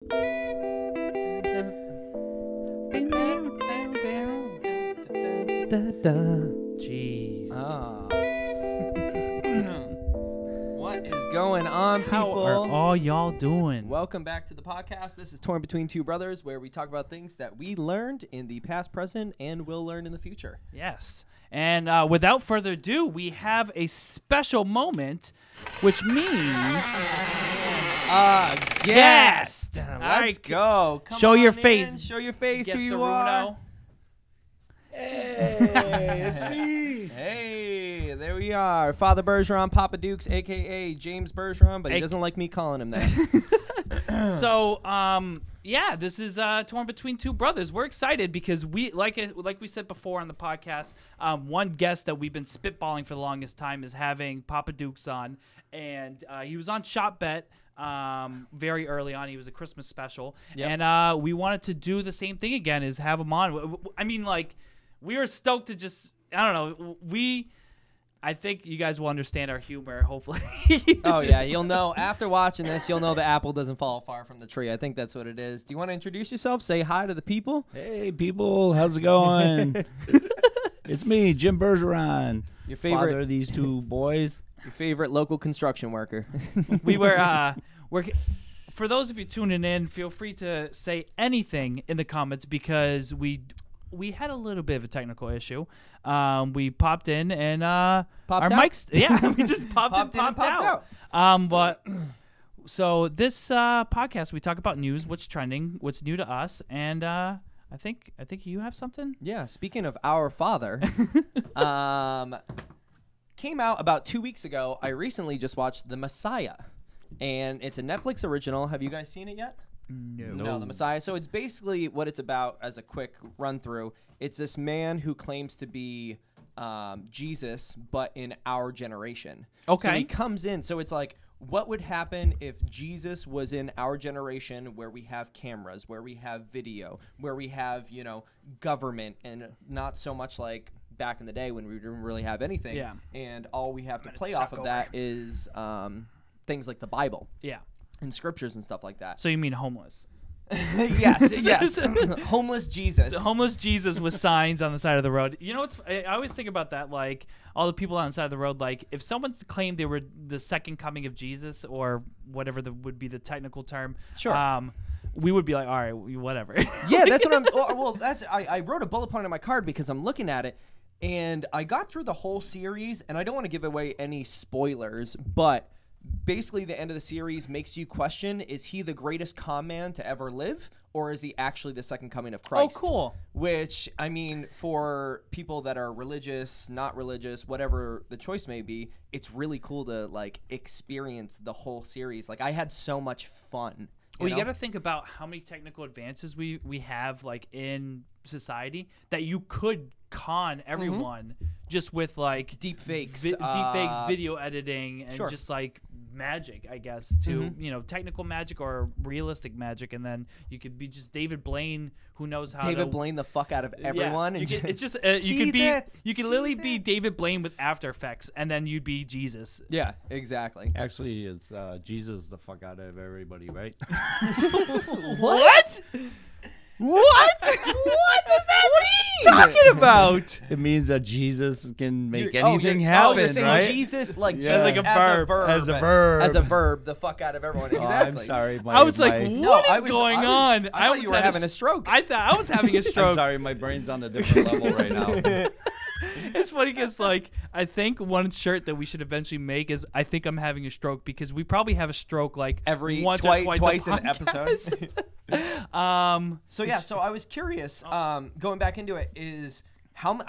Jeez. What is going on, people? How are all y'all doing? Welcome back to the podcast. This is Torn Between Two Brothers, where we talk about things that we learned in the past, present, and will learn in the future. Yes. And without further ado, we have a special moment, which means... Guest! All Let's right, go. Come show on your in. face. Show your face Guess who you the are. Runo. Hey, it's me. Hey, there we are. Father Bergeron, Papa Dukes, a.k.a. James Bergeron, but he doesn't like me calling him that. So, yeah, this is Torn Between Two Brothers. We're excited because we, like we said before on the podcast, one guest that we've been spitballing for the longest time is having Papa Dukes on, and he was on Shop Bet very early on. He was a Christmas special, and we wanted to do the same thing again, is have him on. I mean, like, we were stoked to just, I don't know, I think you guys will understand our humor, hopefully. Oh, yeah. You'll know. After watching this, you'll know the apple doesn't fall far from the tree. I think that's what it is. Do you want to introduce yourself? Say hi to the people? Hey, people. How's it going? It's me, Jim Bergeron. Your favorite, father of these two boys. your favorite local construction worker. We were for those of you tuning in, feel free to say anything in the comments because we had a little bit of a technical issue. We popped in and our mics, we just popped in and popped out. But so this podcast, we talk about news, what's trending, what's new to us, and I think you have something. Yeah. Speaking of Our Father, came out about 2 weeks ago. I recently just watched The Messiah, and it's a Netflix original. Have you guys seen it yet? No, The Messiah. So it's basically what it's about as a quick run through. It's this man who claims to be Jesus, but in our generation. Okay. So he comes in. So it's like, what would happen if Jesus was in our generation where we have cameras, where we have video, where we have, government, and not so much like back in the day when we didn't really have anything. Yeah. And all we have to play off of that is things like the Bible. Yeah. And scriptures and stuff like that. So you mean homeless? Yes. Homeless Jesus. The homeless Jesus with signs on the side of the road. You know what's? I always think about that. Like all the people on the side of the road. Like if someone claimed they were the second coming of Jesus or whatever would be the technical term. Sure. We would be like, all right, whatever. Yeah, that's what I'm. Well, that's. I wrote a bullet point on my card because I'm looking at it, and I got through the whole series, and I don't want to give away any spoilers, but. Basically, the end of the series makes you question, is he the greatest con man to ever live, or is he actually the second coming of Christ? Oh, cool. Which, I mean, for people that are religious, not religious, whatever the choice may be, it's really cool to, like, experience the whole series. Like, I had so much fun. You got to think about how many technical advances we have, like, in society that you could con everyone just with, like... Deep fakes. Deep fakes, video editing, and just, like, magic, I guess, to, technical magic or realistic magic. And then you could be just David Blaine, who knows how David Blaine the fuck out of everyone. Yeah, and it's just... you could literally be David Blaine with After Effects, and then you'd be Jesus. Yeah, exactly. Actually, it's Jesus the fuck out of everybody, right? What? What? What does that mean? Talking about? It means that Jesus can make You're anything saying right? Jesus, like Yeah. Jesus Like a as verb. As a verb. As a verb, the fuck out of everyone. Oh, Exactly. I'm sorry. I was like, what is I was- going I was- on? I thought was you were having a stroke. I thought I was having a stroke. I'm sorry, my brain's on a different level right now. It's funny because, like, I think one shirt that we should eventually make is I think I'm having a stroke, because we probably have a stroke like Every once or twice a an episode. So I was curious, going back into it, is how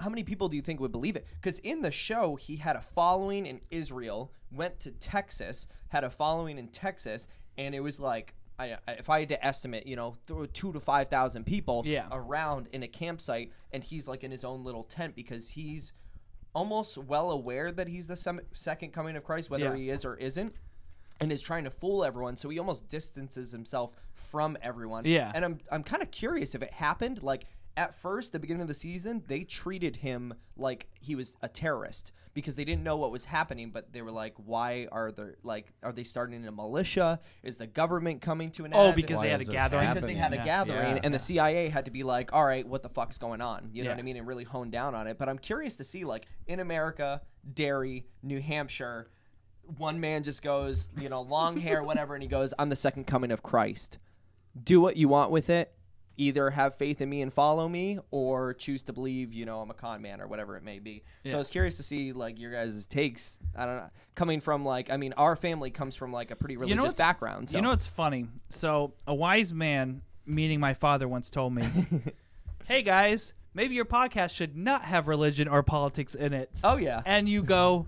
many people do you think would believe it? Because in the show, he had a following in Israel, went to Texas, had a following in Texas, and it was like, if I had to estimate, 2,000 to 5,000 people around in a campsite, and he's like in his own little tent because he's almost well aware that he's the second coming of Christ, whether he is or isn't, and is trying to fool everyone. So he almost distances himself from everyone. Yeah. And I'm kind of curious if it happened, like at first, the beginning of the season, they treated him like he was a terrorist because they didn't know what was happening. But they were like, "Why are they starting a militia? Is the government coming to an end?" Oh, because Why they had a is this gathering. Because they had a Yeah. gathering, Yeah. and the CIA had to be like, "All right, what the fuck's going on?" You know Yeah. what I mean, and really hone down on it. But I'm curious to see, like, in America, Derry, New Hampshire, one man just goes, long hair, whatever, and he goes, "I'm the second coming of Christ. Do what you want with it. Either have faith in me and follow me, or choose to believe, I'm a con man," or whatever it may be. Yeah. So I was curious to see, like, your guys' takes. I don't know, coming from, like, I mean, our family comes from, like, a pretty religious what's- background. So. You know what's funny? So a wise man, meaning my father, once told me, "Hey guys, maybe your podcast should not have religion or politics in it." Oh yeah. And you go,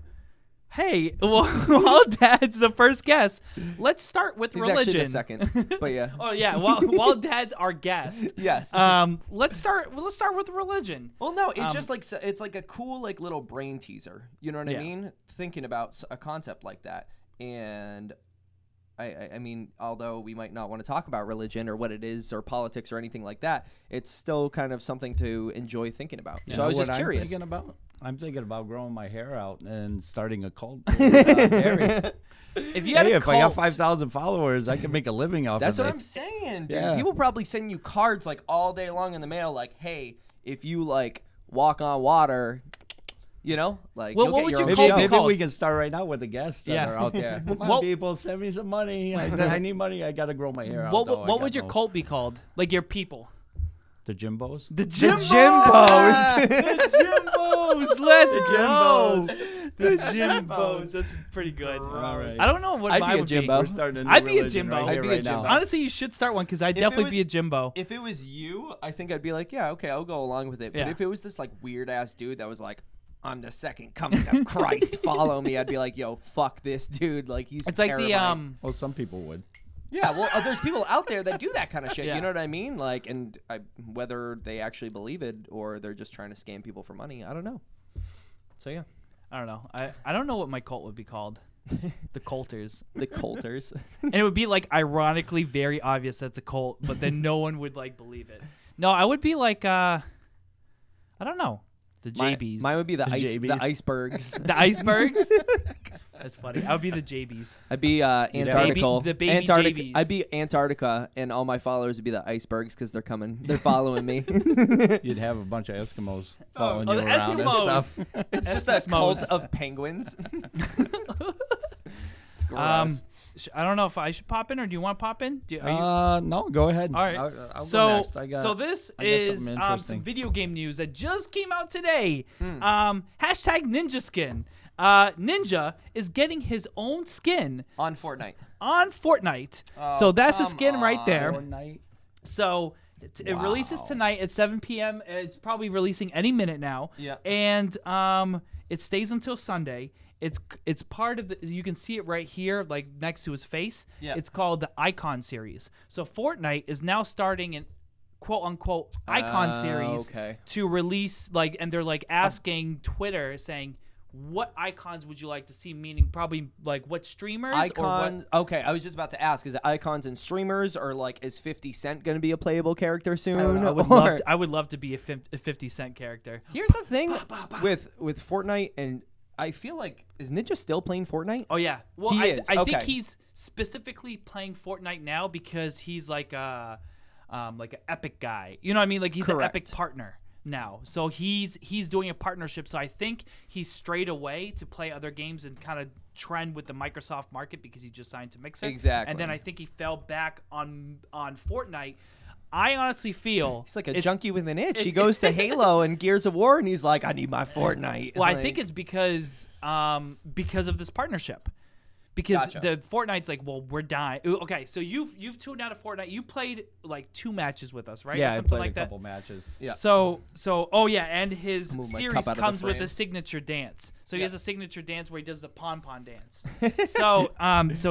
"Hey, well, while Dad's the first guest, let's start with He's religion." actually the second, but yeah. Oh yeah, while Dad's our guest. Yes. Let's start with religion. Well, no, it's just like it's like a cool like little brain teaser. You know what Yeah. I mean? Thinking about a concept like that, and I mean, although we might not want to talk about religion or what it is or politics or anything like that, it's still kind of something to enjoy thinking about. You So I was know just what curious. I'm thinking about? I'm thinking about growing my hair out and starting a cult. Hey, If you had a if I got cult- 5,000 followers, I can make a living off That's of what this. I'm saying, dude. Yeah. People probably send you cards like all day long in the mail, like, "Hey, if you like walk on water, like Well, you'll what get would your you own call show." Maybe called? we can start right now with the guests that Yeah. are out there. Come on, What- people, send me some money. I need money. I got to grow my hair out. what though. I what got would your no- cult be called? Like your people. The Jimbos? The Jimbos. The Jimbos. Let's go. The Jimbos. That's pretty good. All right. I don't know what I'd mine be a would Jimbo. We're starting a new I'd be a religion Jimbo. right I'd here, be a right now. Jimbo. Honestly, you should start one because I'd If it definitely was- be a Jimbo. If it was you, I think I'd be like, "Yeah, okay, I'll go along with it." Yeah. But if it was this like weird ass dude that was like, "I'm the second coming of Christ, follow me," I'd be like, "Yo, fuck this dude." Like he's It's like the terrifying. Well, some people would. Yeah, well, there's people out there that do that kind of shit. Yeah. You know what I mean? Like, and whether they actually believe it or they're just trying to scam people for money, I don't know. So yeah, I don't know. I don't know what my cult would be called. The Colters. the Coulters. And it would be like ironically very obvious that's a cult, but then no one would like believe it. No, I would be like I don't know. The JBs. Mine would be the JBs. icebergs. The icebergs? That's funny. I would be the JBs. I'd be Antarctica. the baby Antarctica. JBs. I'd be Antarctica, and all my followers would be the icebergs because they're coming. They're following me. You'd have a bunch of Eskimos following oh, you the around Eskimos. and stuff. It's just a Eskimos. cult of penguins. It's gross. I don't know if I should pop in or do you want to pop in? Are you, No, go ahead. all right. I'll so, go next. I got this I got is something some interesting. video game news that just came out today. Hashtag Ninja Skin. Ninja is getting his own skin On Fortnite. on Fortnite. Oh, So that's a come skin right there. Fortnite. So it releases Wow. tonight at 7 p.m. It's probably releasing any minute now. Yeah. And it stays until Sunday. It's part of the. You can see it right here, like next to his face. Yeah. It's called the Icon series. So Fortnite is now starting an quote unquote Icon series okay. to release and they're like asking Twitter saying, what icons would you like to see? Meaning probably like what streamers Icons. or Okay, I was just about to ask: is it icons and streamers, or like is 50 Cent going to be a playable character soon? what. I would love to be a 50 Cent character. Here's the thing with Fortnite, and I feel like is Ninja still playing Fortnite? Oh yeah. Well, He I is, think okay. he's specifically playing Fortnite now because he's like an epic guy. You know what I mean? Like he's an Correct. epic partner now. So he's doing a partnership. So I think he strayed away to play other games and kind of trend with the Microsoft market because he just signed to Mixer. Exactly. And then I think he fell back on Fortnite. I honestly feel He's like a it's- junkie with an itch. He goes to Halo and Gears of War, and he's like, "I need my Fortnite." Well, I Like, think it's because of this partnership. Because Gotcha. the Fortnite's like, well, we're dying. Okay, so you've tuned out of Fortnite. You played like 2 matches with us, right? Yeah, or I something played like a that. couple matches. Yeah. So oh yeah, and his Move my series cup out of the comes with frame. a signature dance. So he Yeah. has a signature dance where he does the pon dance. so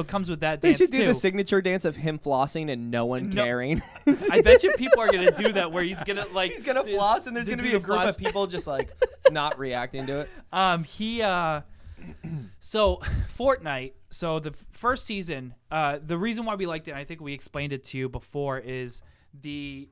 it comes with that They dance should do too. the signature dance of him flossing and no one No. caring. I bet you people are gonna do that where he's gonna like He's gonna floss, and there's do gonna be the a group floss. of people just like not reacting to it. So Fortnite. So the first season, the reason why we liked it, and I think we explained it to you before, is the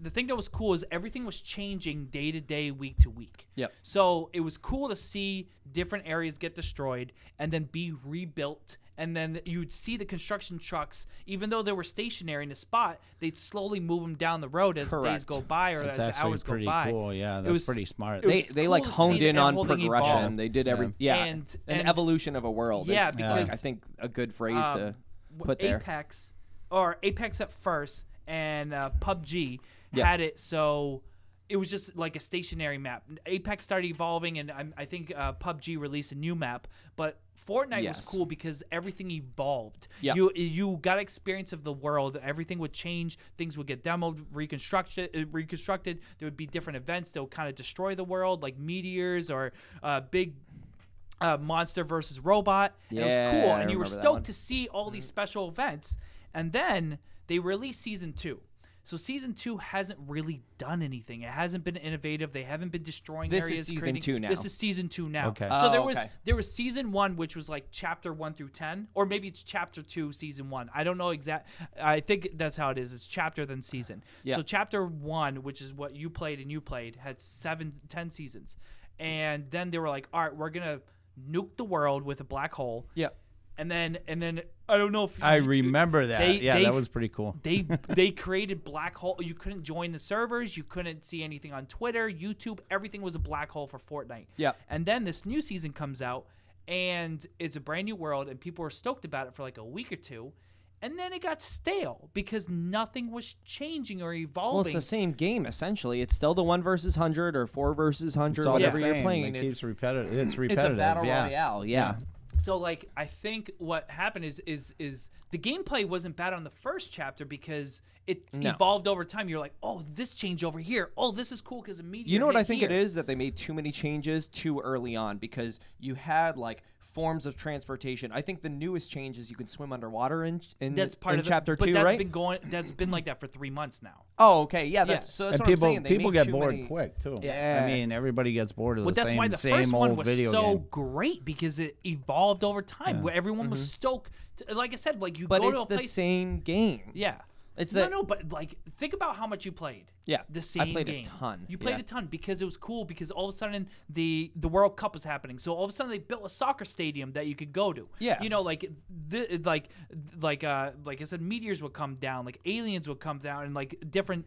the thing that was cool is everything was changing day to day, week to week. Yep. So it was cool to see different areas get destroyed and then be rebuilt. And then you'd see the construction trucks, even though they were stationary in a spot, they'd slowly move them down the road as days go by or That's as actually hours go pretty by. cool. Yeah, that's pretty smart. was They cool like to see honed in the on whole thing progression. evolve. They did every And an evolution of a world. Yeah, is, because I think a good phrase to put there. Apex at first and PUBG had it so it was just like a stationary map. Apex started evolving, and I think PUBG released a new map, but Fortnite was cool because everything evolved. Yeah. You got experience of the world. Everything would change. Things would get demoed, reconstructed. There would be different events that would kind of destroy the world, like meteors or big monster versus robot. And it was cool, and you were stoked to see all these special events. And then they released Season 2. So Season 2 hasn't really done anything. It hasn't been innovative. They haven't been destroying areas. This is Season 2 now. This is Season 2 now. Okay. So Oh, there was Season 1, which was like Chapter 1 through 10, or maybe it's Chapter 2, Season 1. I don't know I think that's how it is. It's chapter then season. Yeah. So Chapter 1, which is what you played, had 10 seasons. And then they were like, all right, we're going to nuke the world with a black hole. Yeah. And then I don't know if I remember that. That was pretty cool. They created black hole. You couldn't join the servers. You couldn't see anything on Twitter, YouTube. Everything was a black hole for Fortnite. Yeah. And then this new season comes out, and it's a brand new world, and people were stoked about it for like a week or two. And then it got stale because nothing was changing or evolving. Well, it's the same game essentially. It's still the 1 versus 100 or 4 versus 100, all whatever the you're same. playing. It keeps repetitive. It's It's repetitive. a battle yeah. royale. Yeah. So, like, I think what happened is the gameplay wasn't bad on the first chapter because it evolved over time. You're like, oh, this change over here. Oh, this is cool because a meteor. You know what hit I think here. it is? That they made too many changes too early on because you had like forms of transportation. I think the newest change is you can swim underwater in That's part in of chapter but 2, that's right? That's been like that for 3 months now. Oh, okay, yeah. So that's And what people I'm saying. They people made get too bored many- quick too. Yeah. I mean, everybody gets bored of Well, the that's why the same first one old was video so game. great because it evolved over time. Where everyone was stoked. Like I said, like you But go it's to a the place. same game. Yeah. It's No, but like think about how much you played. Yeah, The same I played game. a ton. You played Yeah. a ton because it was cool because all of a sudden the World Cup was happening. So all of a sudden they built a soccer stadium that you could go to. Yeah. You know, like I said, meteors would come down, like aliens would come down, and like different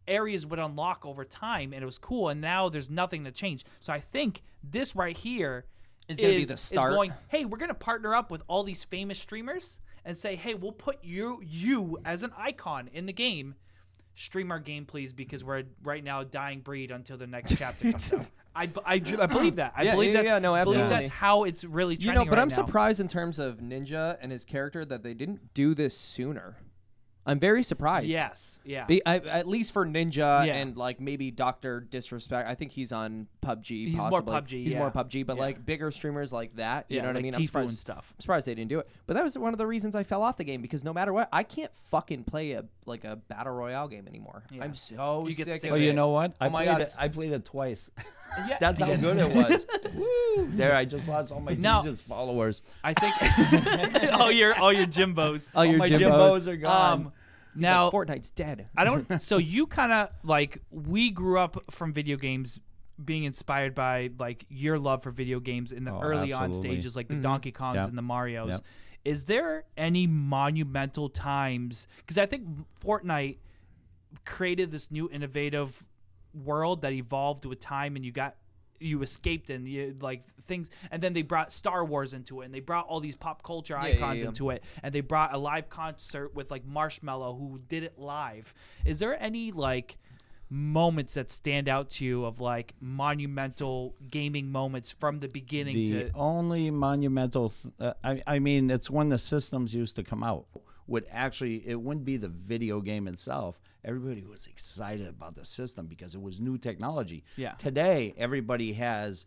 areas would unlock over time, and it was cool. And now there's nothing to change. So I think this right here Is gonna be the start. Is going, hey, we're gonna partner up with all these famous streamers and say, hey, we'll put you as an icon in the game. Stream our game, please, because we're right now a dying breed until the next chapter comes out. I believe that. I believe that's absolutely. how it's really trending but right I'm now. surprised in terms of Ninja and his character that they didn't do this sooner. I'm very surprised. Yes, yeah. At least for Ninja Yeah. and like maybe Dr. Disrespect. I think he's on PUBG. He's possibly. more PUBG, He's yeah. more PUBG, but Yeah. like bigger streamers like that. You Yeah, know what like I mean? Tfue and stuff. I'm surprised they didn't do it. But that was one of the reasons I fell off the game because no matter what, I can't fucking play a battle royale game anymore. Yeah. I'm so You get sick sick of Oh, it. you know what? Oh my God. I played it twice. Yeah. That's how good it was. Woo! There, I just lost all my Now- Jesus followers. I think all your Jimbos. Oh, your my Jimbos. Jimbos are gone. Now Fortnite's dead. I don't. So you kind of like we grew up from video games, being inspired by like your love for video games in the early on absolutely. stages, like the Donkey Kongs Yep. and the Mario's. Yep. Is there any monumental times? Because I think Fortnite created this new innovative world that evolved with time, and you escaped and you like things, and then they brought Star Wars into it, and they brought all these pop culture icons into it, and they brought a live concert with like Marshmello who did it live. Is there any like moments that stand out to you of like monumental gaming moments from the beginning The only monumental, I mean, it's when the systems used to come out. It wouldn't be the video game itself. Everybody was excited about the system because it was new technology. Yeah. Today, everybody has,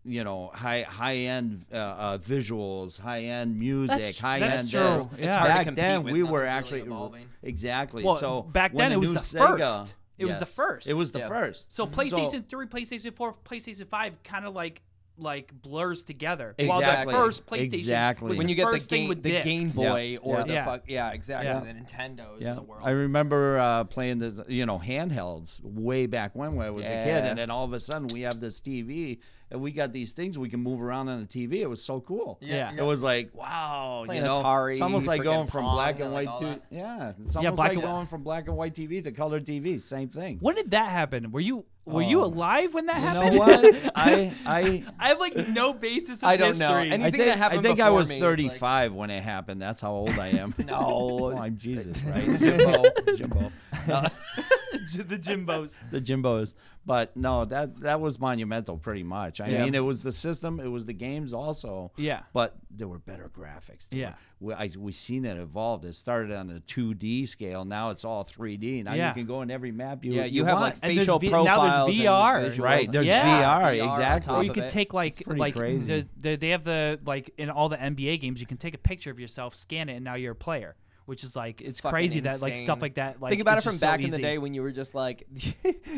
high end visuals, high end music, high that's end. true. This. Yeah. hard to Back compete then, with. we were Nothing's actually really evolving. exactly. Well, so back when then it was new the Sega, first. It was the first. It was the Yeah. first. So PlayStation 3, PlayStation 4, PlayStation 5 kind of like like blurs together. Exactly. While the first PlayStation Exactly. was when you the get first thing with the discs. Game Boy or the Yeah. fuck, exactly, Yeah. the Nintendos Yeah, of the world. I remember playing the handhelds way back when I was a kid, Yeah. and then all of a sudden we have this TV, and we got these things we can move around on the TV. It was so cool. Yeah. It was like, wow, Playing Atari, it's almost like freaking going from Pong, black and like white all to that. it's almost black like and white. going from black and white TV to color TV. Same thing. When did that happen? Were you alive when that You happened? know what? I I have like no basis of I don't know. history. Anything I think that happened I think I before was me, 35 when it happened. That's how old I am. No. Oh, I'm Jesus, right? Jimbo. No. The Jimbos. The Jimbos. But no, that was monumental pretty much. I Yeah. mean, it was the system, it was the games also. Yeah. But there were better graphics. We seen it evolved. It started on a 2D scale. Now it's all 3D. Now Yeah. you can go in every map you you have want. like And there's facial now there's profiles. and VR. visuals. Right, there's Yeah. VR, VR on exactly. top Or you of could it. take like pretty crazy. they have the like in all the NBA games you can take a picture of yourself, scan it, and now you're a player. Which is like it's Fucking crazy that like stuff insane. like that. Like Think about it is from just so back in the easy. day when you were just like,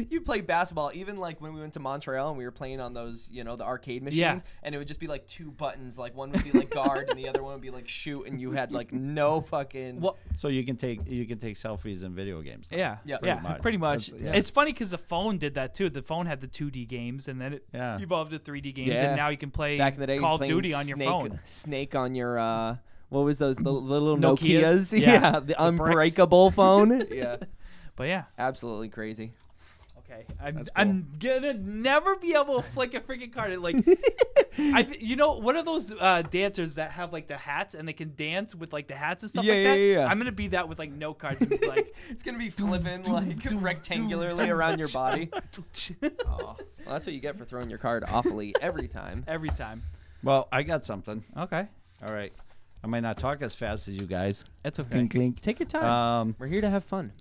you played basketball. Even like when we went to Montreal and we were playing on those, the arcade machines, Yeah. and it would just be like two buttons. Like one would be like guard and the other one would be like shoot, and you had like no fucking. Well, So you can take selfies in video games. now. yeah, Yeah. pretty much. That's- yeah. It's funny because the phone did that too. The phone had the 2D games, and then it Yeah. evolved to 3D games, Yeah. and now you can play back in the day, Call of playing Duty on your phone. Snake on your what was those the little Nokias? Nokias? Yeah. The bricks. unbreakable phone. Yeah, But yeah, absolutely crazy. okay. That's I'm gonna never be able to flick a freaking card. It, like, what are those dancers that have like the hats and they can dance with like the hats and stuff Yeah, like yeah, that? yeah. I'm gonna be that with like no cards and be like, It's gonna be flipping like rectangularly around your body. Oh, well, that's what you get for throwing your card awfully every time. every time. Well, I got something. Okay, All right. I might not talk as fast as you guys. it's okay. Clink, clink. Take your time. Um, We're here to have fun.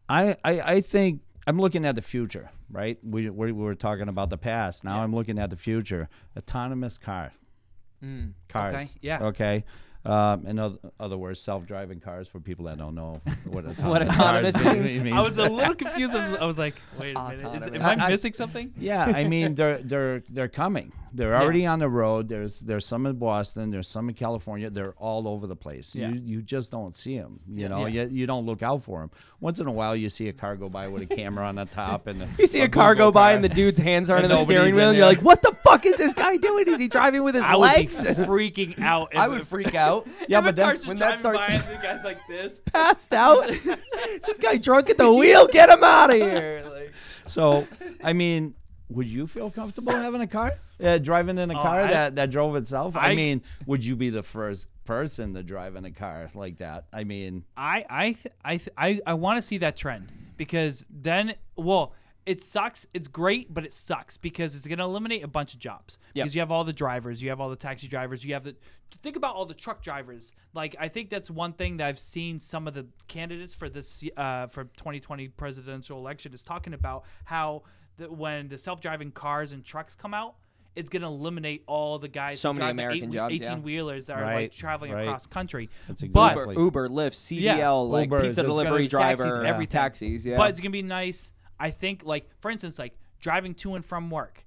I think I'm looking at the future, right? We were talking about the past. Now I'm looking at the future. Autonomous cars. Okay, yeah. Okay. In other words, self-driving cars for people that don't know what What autonomous, autonomous cars means. I was a little confused. I was like, wait a minute, Autonomous. am I I- missing something? Yeah, I mean they're coming. They're already on the road. There's some in Boston. There's some in California. They're all over the place. Yeah. You just don't see them. You know, Yeah. you don't look out for them. Once in a while, you see a car go by with a camera on the top, and You see a car go by and the dude's hands aren't And in the steering nobody's wheel. in And you're there. like, what the fuck is this guy doing? Is he driving with his I would be legs? freaking out. I would freak out. Yeah, if but a car's that's just when that driving by starts- and the guy's like this. Passed out. Is this guy drunk at the wheel? Get him out of here. Like, So, I mean, would you feel comfortable having a car? Driving in a car that drove itself? I mean, would you be the first person to drive in a car like that? I mean, I want to see that trend because then, well, it sucks. It's great, but it sucks because it's going to eliminate a bunch of jobs. Yep. Because you have all the drivers, you have all the taxi drivers, you have the think about all the truck drivers. Like I think that's one thing that I've seen some of the candidates for this for 2020 presidential election is talking about how when the self-driving cars and trucks come out, it's going to eliminate all the guys So who many drive the American jobs, yeah. 18-wheelers that are Right, like traveling right. across country. That's But exactly. Uber, Lyft, CDL, Yeah. like Ubers, pizza it's delivery gonna- driver, taxis, everything. taxis. Yeah. But it's gonna be nice. I think, like for instance, like driving to and from work.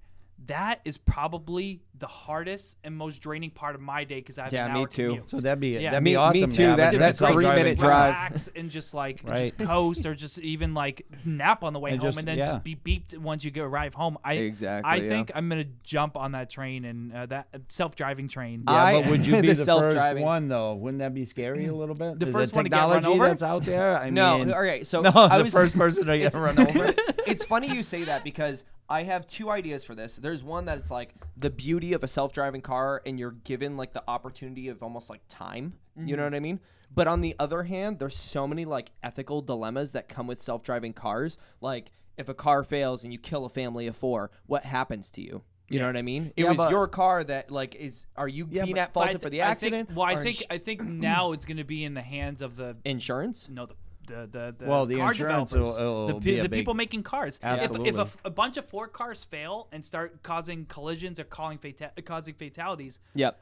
That is probably the hardest and most draining part of my day because I have Yeah, an me hour too. commute. so that'd be Yeah. that'd Me- be me awesome. too. to have That- a that's self-driving 3-minute car. drive. Relax and just like Right. just coast or just even like nap on the way And home just- and then yeah. just be beeped once you arrive home. Exactly, I yeah. think I'm gonna jump on that train and that self-driving train. Yeah, but would you be the the first self-driving. one though? Wouldn't that be scary a little bit? The first one to get technology run over? that's out there. I No, mean, all right. So no, I the was, first person to get run over. It's funny you say that because I have two ideas for this. There's one that it's like the beauty of a self-driving car and you're given like the opportunity of almost like time. You know what I mean? But on the other hand, there's so many like ethical dilemmas that come with self-driving cars. Like if a car fails and you kill a family of 4, what happens to you? You know what I mean? It Yeah, was but- your car that like are you Yeah, being but- at fault But for the accident? I think now it's gonna be in the hands of the Insurance? No, the Well, the car insurance developers, will the, be a the big- people making cars. Absolutely. If a bunch of Ford cars fail and start causing collisions or causing fatalities, Yep.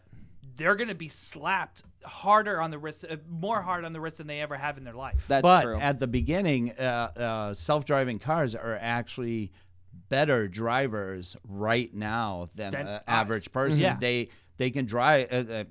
they're going to be slapped harder on the wrist, more hard on the wrist than they ever have in their life. That's But true. at the beginning, self-driving cars are actually better drivers right now than Than an us. average person. Yeah. They can drive.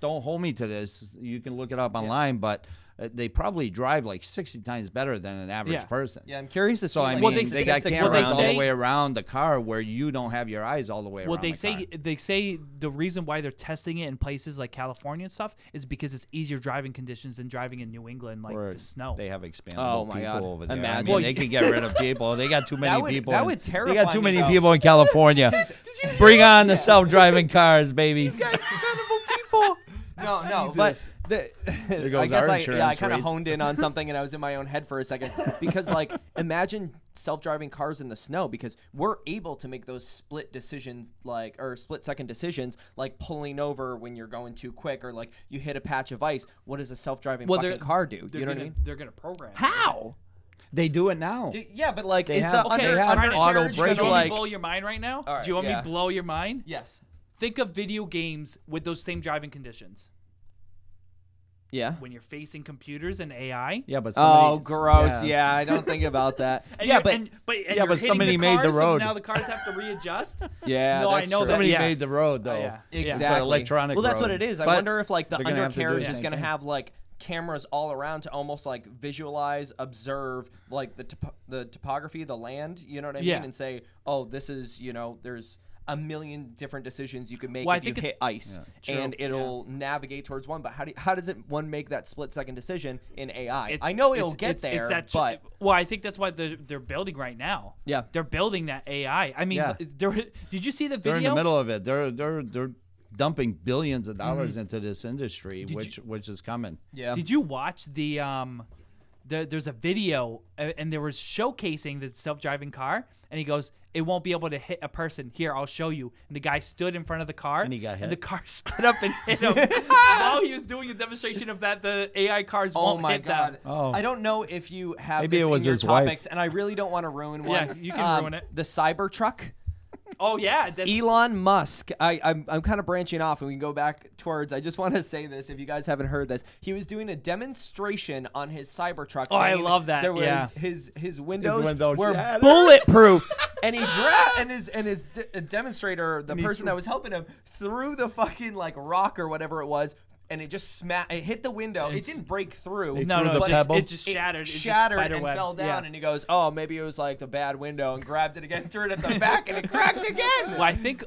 Don't hold me to this. You can look it up online, but they probably drive like 60 times better than an average Yeah. person. Yeah, I'm curious to see. So I like, mean, Well, they got statistics cameras around all it. the way around the car where you don't have your eyes all the way Well, around. they say the reason why they're testing it in places like California and stuff is because it's easier driving conditions than driving in New England, like Or the snow. They have expandable Oh, my people God. over there. Imagine. I mean, Well, they can get rid of people. They got too many people. that in- would They terrify got too me, many though. people in California. Bring on the self-driving cars, baby. people. No, but There goes I guess our I insurance kind of rates. honed in on something and I was in my own head for a second because like imagine self-driving cars in the snow because we're able to make those split decisions or split-second decisions like pulling over when you're going too quick or like you hit a patch of ice. What does a self-driving fucking car do? You know what I mean? They're gonna program it. How? They do it now. Yeah, but like They is have- the okay, under, they have undercarriage auto gonna, Do you want me like to blow your mind right now? All right, Do you want me yeah. to blow your mind? yes. Think of video games with those same driving conditions. Yeah. When you're facing computers and AI. Yeah, but Oh, somebody, gross. Yeah, I don't think about that. And yeah, you're- but and Yeah, you're but hitting somebody the made the cars, so road. now the cars have to readjust. yeah, No, I that's know true. that. somebody Yeah. made the road though. Yeah. Exactly. It's an electronic Well, that's what road. it is. I But wonder if like the they're gonna have to do the undercarriage is same going to thing. have like cameras all around to almost like visualize, observe like the topography, the land. You know what I Yeah. mean? And say, oh, this is there's a million different decisions you can make Well, I if you think it's- hit ice, True, and it'll navigate towards one. But how does it one make that split-second decision in AI? It's- I know it'll it's- get it's there, that but well, I think that's what they're building right now. Yeah. They're building that AI. I mean, Yeah. did you see the video? They're in the middle of it. They're dumping billions of dollars into this industry, which is coming. yeah, Did you watch there's a video and they were showcasing the self-driving car and he goes, it won't be able to hit a person. Here, I'll show you. And the guy stood in front of the car And he got hit. and the car split up and hit him while he was doing a demonstration of that the AI cars Oh won't my hit God! them. Oh. I don't know if you have Maybe this it was in your his wife. topics, and I really don't want to ruin one. Yeah, you can ruin it. The Cybertruck. Oh yeah, that's, Elon Musk. I'm kind of branching off, and we can go back towards. I just want to say this, if you guys haven't heard this, he was doing a demonstration on his Cybertruck. Oh, I saying love that, There was yeah. his windows windows, were yeah. bulletproof, and he grabbed and his demonstrator, the person that was helping him, threw the fucking like rock or whatever it was. And it just it hit the window. It didn't break through. They no, threw no, the it just, pebble? it just shattered. It just Shattered and spiderwebbed. fell down, Yeah. and he goes, "Oh, maybe it was like a bad window," and grabbed it again, threw it at the back, and it cracked again. Well, I think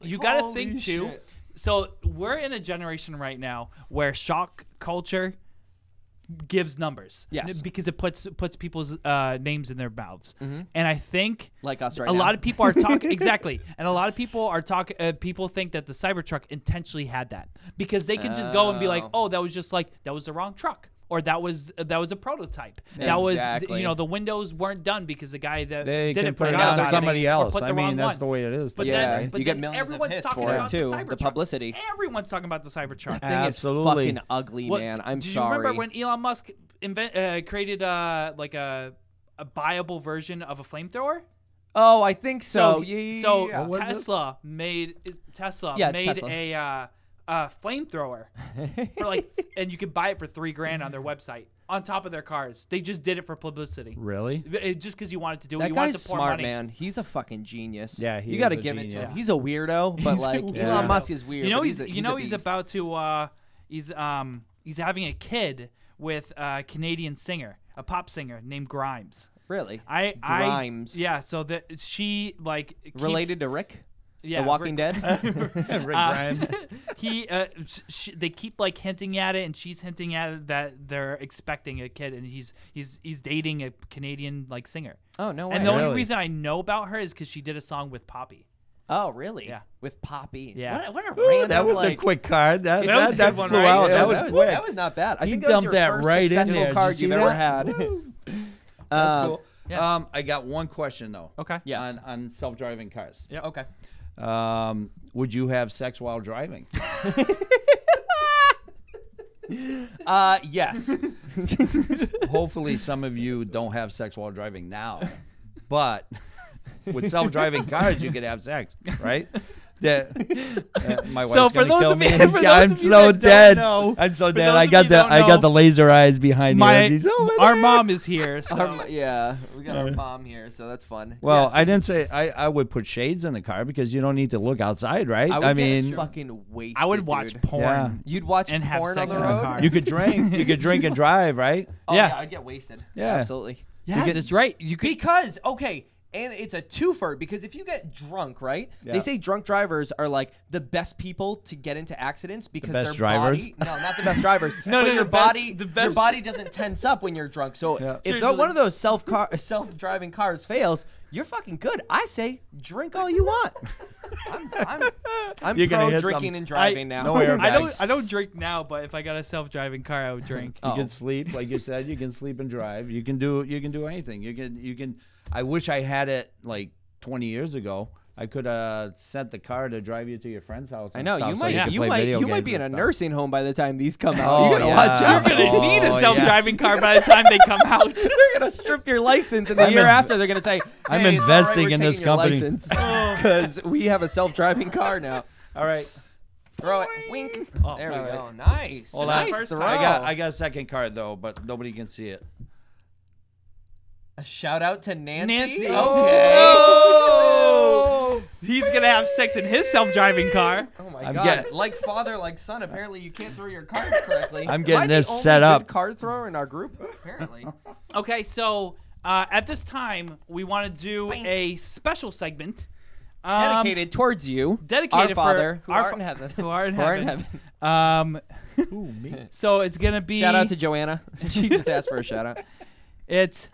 you got to Holy think too. shit. So we're in a generation right now where shock culture gives numbers. Yes. Because it puts people's names in their mouths. And I think Like us right a now. lot of people are talking exactly, and a lot of people are talking. People think that the Cybertruck intentionally had that because they can just go and be like, "Oh, that was just like that was the wrong truck." Or that was a prototype. That was Exactly. the windows weren't done because the guy that They did can it put it forgot on about to it somebody or else. put I the mean, wrong that's one. the way it is. But Yeah, then, but you get then millions of everyone's hits talking for it, about too, the the Cybertruck. publicity. Everyone's talking about the Cybertruck. Thing Absolutely. is fucking ugly, What- man. I'm do sorry. you remember when Elon Musk created like a buyable version of a flamethrower? Oh, I think so. Yeah. What was it? Tesla made Yeah, it's Tesla. a flamethrower for like, and you could buy it for $3,000 on their website on top of their cars. They just did it for publicity. Really? Just because you wanted to do it, that you wanted guy's to pour smart, money. man. He's a fucking genius. Yeah, he you got to is a give it to genius. him. He's a weirdo, but like Yeah. Elon Musk is weird. You know but he's a beast. about to he's having a kid with a Canadian singer, a pop singer named Grimes. really Grimes. Yeah, so that she like keeps, related to Rick, yeah, The Walking Dead. Rick Grimes. they keep like hinting at it, and she's hinting at it that they're expecting a kid, and he's dating a Canadian like singer. Oh no way. And the only Really? reason I know about her is because she did a song with Poppy. Oh really? Yeah. With Poppy. Yeah. What a Ooh, random that was like. a quick card. That That was a that good one, flew right? out. Yeah, That was quick. That was not bad. I He think that was dumped your that first right in successful there. Did card you see you've ever that? had. That's cool. Yeah. I got one question though. Okay. Yes. On self-driving cars. Yep. Okay. Would you have sex while driving? Yes. Hopefully, some of you don't have sex while driving now, but with self-driving cars, you could have sex, right? My wife's So for gonna those kill of me. you- for those I'm of you so that don't dead. know- I'm so for dead. those I of got you the that don't know, laser eyes behind My you. She's over our there. mom is here. So. Yeah, we got our mom here, so that's fun. Well, I didn't say I would put shades in the car because you don't need to look outside, right? I would mean, get fucking wasted. I would watch dude. porn. Yeah. You'd watch and have porn sex on the in the road. car. you could drink. You could drink and drive, right? Oh, Yeah. yeah, I'd get wasted. Yeah. Absolutely. Yeah, that's right. You could. Because okay, and it's a twofer because if you get drunk, right? Yeah. They say drunk drivers are like the best people to get into accidents because best their drivers? body. No, not the best drivers. No, but no, your the best- body. the Your best- body doesn't tense up when you're drunk. So Yeah. if Seriously. one of those self-driving cars fails, you're fucking good. I say drink all you want. I'm You're gonna pro hit drinking some- and driving now. No airbags. I don't drink now, but if I got a self-driving car, I would drink. You can sleep, like you said. You can sleep and drive. You can do anything. You can. I wish I had it like 20 years ago. I could have sent the car to drive you to your friend's house. I and know stuff you so might. could You play might. video You might games be in and a stuff. nursing home by the time these come out. Oh, You gotta yeah. watch out. You're gonna need a Oh, self-driving car by the time they come out. They're gonna strip your license, and the year after they're gonna say, I'm "Hey, it's all right, investing we're in this taking your company." license because we have a self-driving car now." All right. Throw it, wink. Oh, There we all right. go. Nice. Hold nice on. first throw. time. I got a second card though, but nobody can see it. A shout out to Nancy. Nancy. Okay. Oh! He's gonna have sex in his self-driving car. Oh my I'm god! getting- Like father, like son. Apparently, you can't throw your cards correctly. I'm Am getting I the this only set good up. card thrower in our group. Apparently. Okay, so at this time we want to do a special segment Dedicated towards you, dedicated our Father, for who art in heaven. Who are in Who art in heaven. heaven. Ooh, me. So it's gonna be Shout out to Joanna. She just asked for a shout out. it's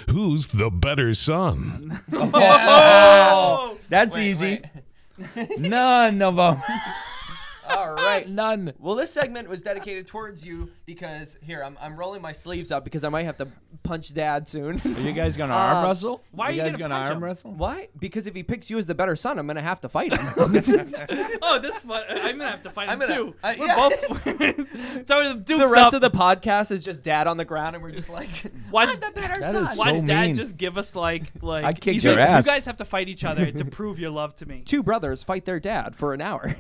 Who's the better son? oh That's Wait, easy. wait. None of them. All right. None. Well, this segment was dedicated towards you because here I'm rolling my sleeves up because I might have to punch Dad soon. Are you guys gonna arm wrestle? why are you guys gonna punch arm him? wrestle? Why? Because if he picks you as the better son, I'm gonna have to fight him. oh this fun. I'm gonna have to fight him too. We're yeah. both throwing the dukes The rest up. of the podcast is just Dad on the ground, and we're just like, Watch- I'm the better That son. is so Watch Dad mean. just give us like I kicked you your guys- ass. You guys have to fight each other to prove your love to me. Two brothers fight their dad for an hour.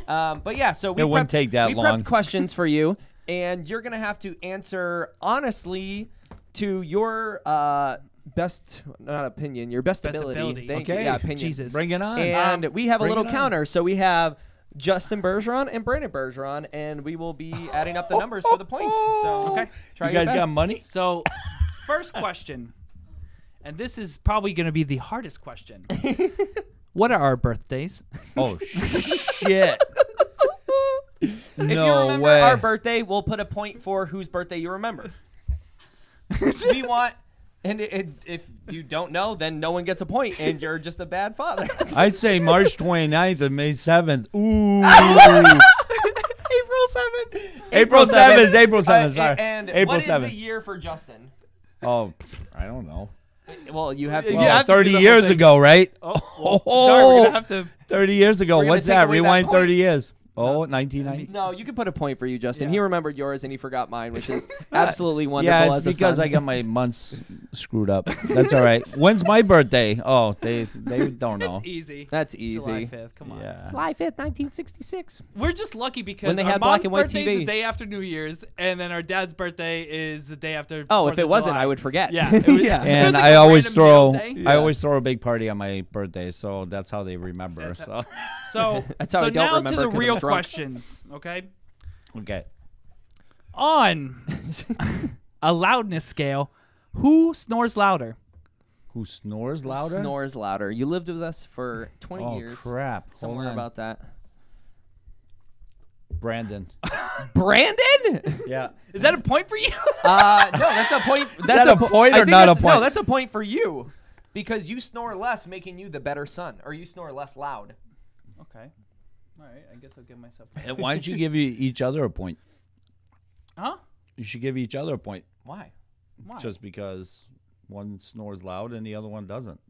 But yeah, so we It wouldn't take that we long. prepped questions for you, and you're gonna have to answer honestly to your best, not opinion, your best, Best ability. ability. Thank Okay. you. Yeah, opinion. Jesus. Bring it on. And we have a bring little it on. counter. So we have Justin Bergeron and Brandon Bergeron, and we will be adding up the numbers for the points. So Okay. try You your guys got best. money? So, first question, and this is probably going to be the hardest question. What are our birthdays? Oh shit! If you No remember way. our birthday, we'll put a point for whose birthday you remember. We want, and if you don't know, then no one gets a point, and you're just a bad father. I'd say March 29th and May 7th. Ooh. April 7th. April 7th. April 7th. Sorry. And April what is 7th. the year for Justin? Oh, I don't know. Well, you have to. You Well, have to do 30 the whole years thing. ago, right? Oh, well, sorry, we're going to have to. 30 years ago. We're gonna What's take that? away that Rewind point. 30 years. Oh, 1990. No, you can put a point for you, Justin. Yeah. He remembered yours and he forgot mine, which is absolutely wonderful. Yeah, it's as a because son. I got my months screwed up. That's all right. When's my birthday? Oh, they don't know. It's easy. That's July easy. 5th. Come on. Yeah. July 5th, 1966. We're just lucky because When they our had mom's black and white birthday is the TVs. day after New Year's, and then our dad's birthday is the day after. Oh, 4th if it of wasn't, July. I would forget. Yeah. It was- yeah. There's And like I a always random throw day. I always throw a big party on my birthday, so that's how they remember. That's So So, That's how so I don't now remember to the 'cause I'm real drunk. questions, okay? okay. On a loudness scale, who snores louder? Who snores louder? Snores louder. You lived with us for 20 Oh years. crap! Hold Somewhere on. about that. Brandon. Brandon? Yeah. Is that a point for you? No, that's a point. that a point I or think not a that's- No, point? that's a point for you. Because you snore less, making you the better son. Or you snore less loud. Okay. All right. I guess I'll give myself. Why don't you give each other a point? Huh? You should give each other a point, Why? Why? just because one snores loud and the other one doesn't.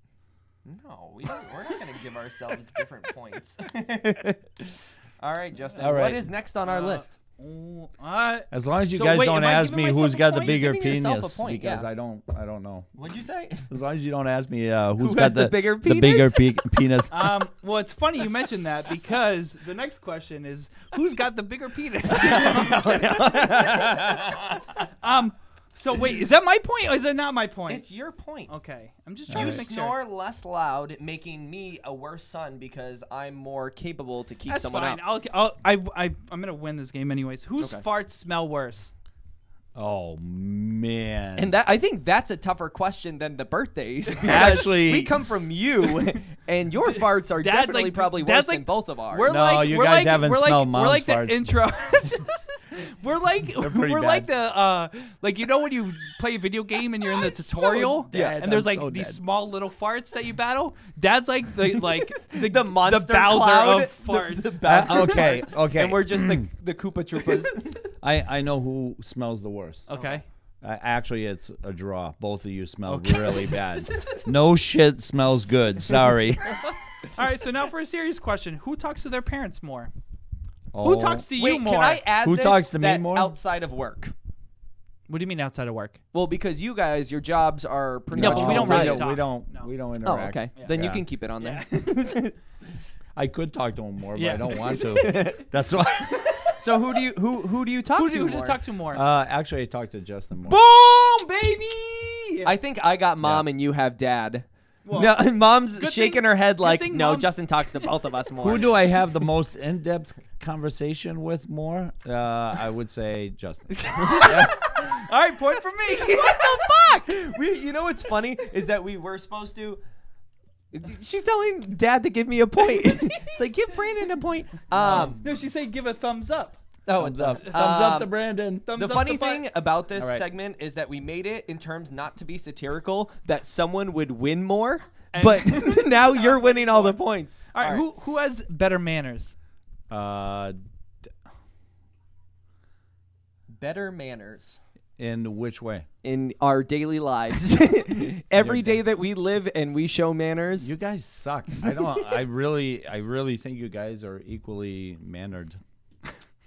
No, we're not going to give ourselves different points. All right, Justin. All right. What is next on our list? Oh, As long as you So guys wait, don't am I ask giving me myself who's a got the point? bigger Giving yourself a penis, point, because yeah. I don't know. What'd you say? As long as you don't ask me who's Who got has the bigger the bigger penis. well, it's funny you mentioned that because the next question is who's got the bigger penis? So wait, is that my point or is it not my point? It's your point. Okay, I'm just trying You to make sure. snore less loud, making me a worse son because I'm more capable to keep That's someone fine. up. I'm gonna win this game anyways. Whose Okay. farts smell worse? Oh man. And I think that's a tougher question than the birthdays. because Actually- we come from you, and your farts are Dad's definitely like- probably Dad's worse than like- both of ours. We're No, like you we're guys like, haven't we're like, smelled we're like mom's the farts. intro. We're like pretty we're bad. like the like you know when you play a video game and you're in the tutorial dead. and there's I'm like so these dead. small little farts that you battle. Dad's like the the monster the Bowser cloud, of farts. The Bowser okay, farts. okay. And we're just the Koopa Troopas. I know who smells the worst. Okay. Actually, it's a draw. Both of you smell really bad. No shit smells good. Sorry. All right. So now for a serious question: who talks to their parents more? Oh. Who talks to you Wait, more? can I add Who this talks to me that more? outside of work? What do you mean outside of work? Well, because you guys, your jobs are pretty No, much but we don't outside really of- talk. We don't Oh, interact. okay. Yeah. Then you Yeah. can keep it on there. I could talk to him more, but Yeah. I don't want to. That's why. So who do you talk Who to? do you more? talk to more? Actually, I talked to Justin more. Boom, baby! I think I got mom and you have dad. Well, No, mom's good shaking thing- her head like, thing no, mom's- Justin talks to both of us more. Who do I have the most in-depth conversation with more? I would say Justin. All right, point for me. What the fuck? You know what's funny is that we were supposed to. She's telling dad to give me a point. It's like, give Brandon a point. No, she said give a thumbs up. Oh, Thumbs up. Thumbs up to Brandon. Thumbs The up funny the butt. thing about this All right. segment is that we made it in terms not to be satirical, that someone would win more, And- but now you're winning all the points. All right, who has better manners? Better manners In which way? in our daily lives. Every day that we live and we show manners. You guys suck. I don't. I really think you guys are equally mannered.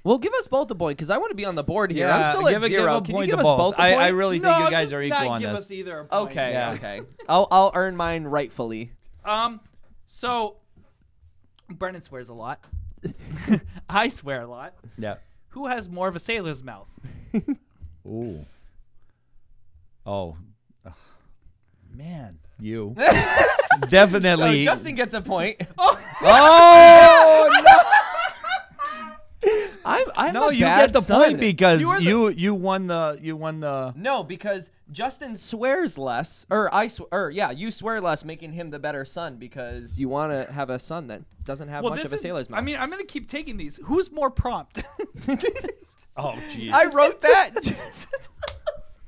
Well, give us both a point because I want to be on the board here. I'm still give at give zero. a Can point you give to us both. both a point? I really think No, you guys just are not equal on give this. us either a point. Okay, Yeah. okay. I'll earn mine rightfully. So Brennan swears a lot. I swear a lot. Yeah. Who has more of a sailor's mouth? Ooh. Oh. Ugh. Man. You. So Definitely. Justin gets a point. Oh no! I'm No, a you bad get the son. point because You are you won the. No, because Justin swears less, or you swear less, making him the better son because you want to have a son that doesn't have much of a sailor's mouth. I mean, I'm gonna keep taking these. Who's more prompt? Oh jeez. I wrote that.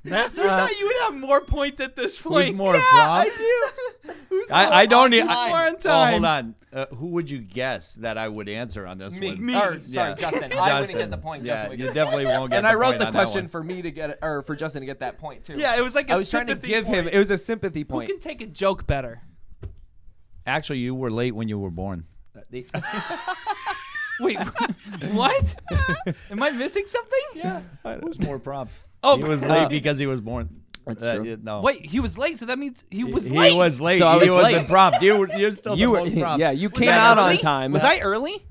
You thought you would have more points at this point. Who's more Yeah, prompt? I do. Who's I don't need. need. more on Oh, time? hold on. Who would you guess that I would answer on this Me. one? Me. Or, sorry, Yeah. Justin. I wouldn't Justin. get the point. Yeah, Justin would you get definitely won't get. And I wrote point the on that question one. for me to get it, or for Justin to get that point too. Yeah, it was like a I was trying to sympathy give him. point. It was a sympathy Who point. can take a joke better? Actually, you were late when you were born. Wait, what? Am I missing something? Yeah. Who's more prompt? Oh, he was late because he was born. That's true. No. Wait, he was late, so that means he was He late. was late. So I he was wasn't late. prompt. You're still You the were, most prompt. yeah. You Was came I out on early? time. Was I early?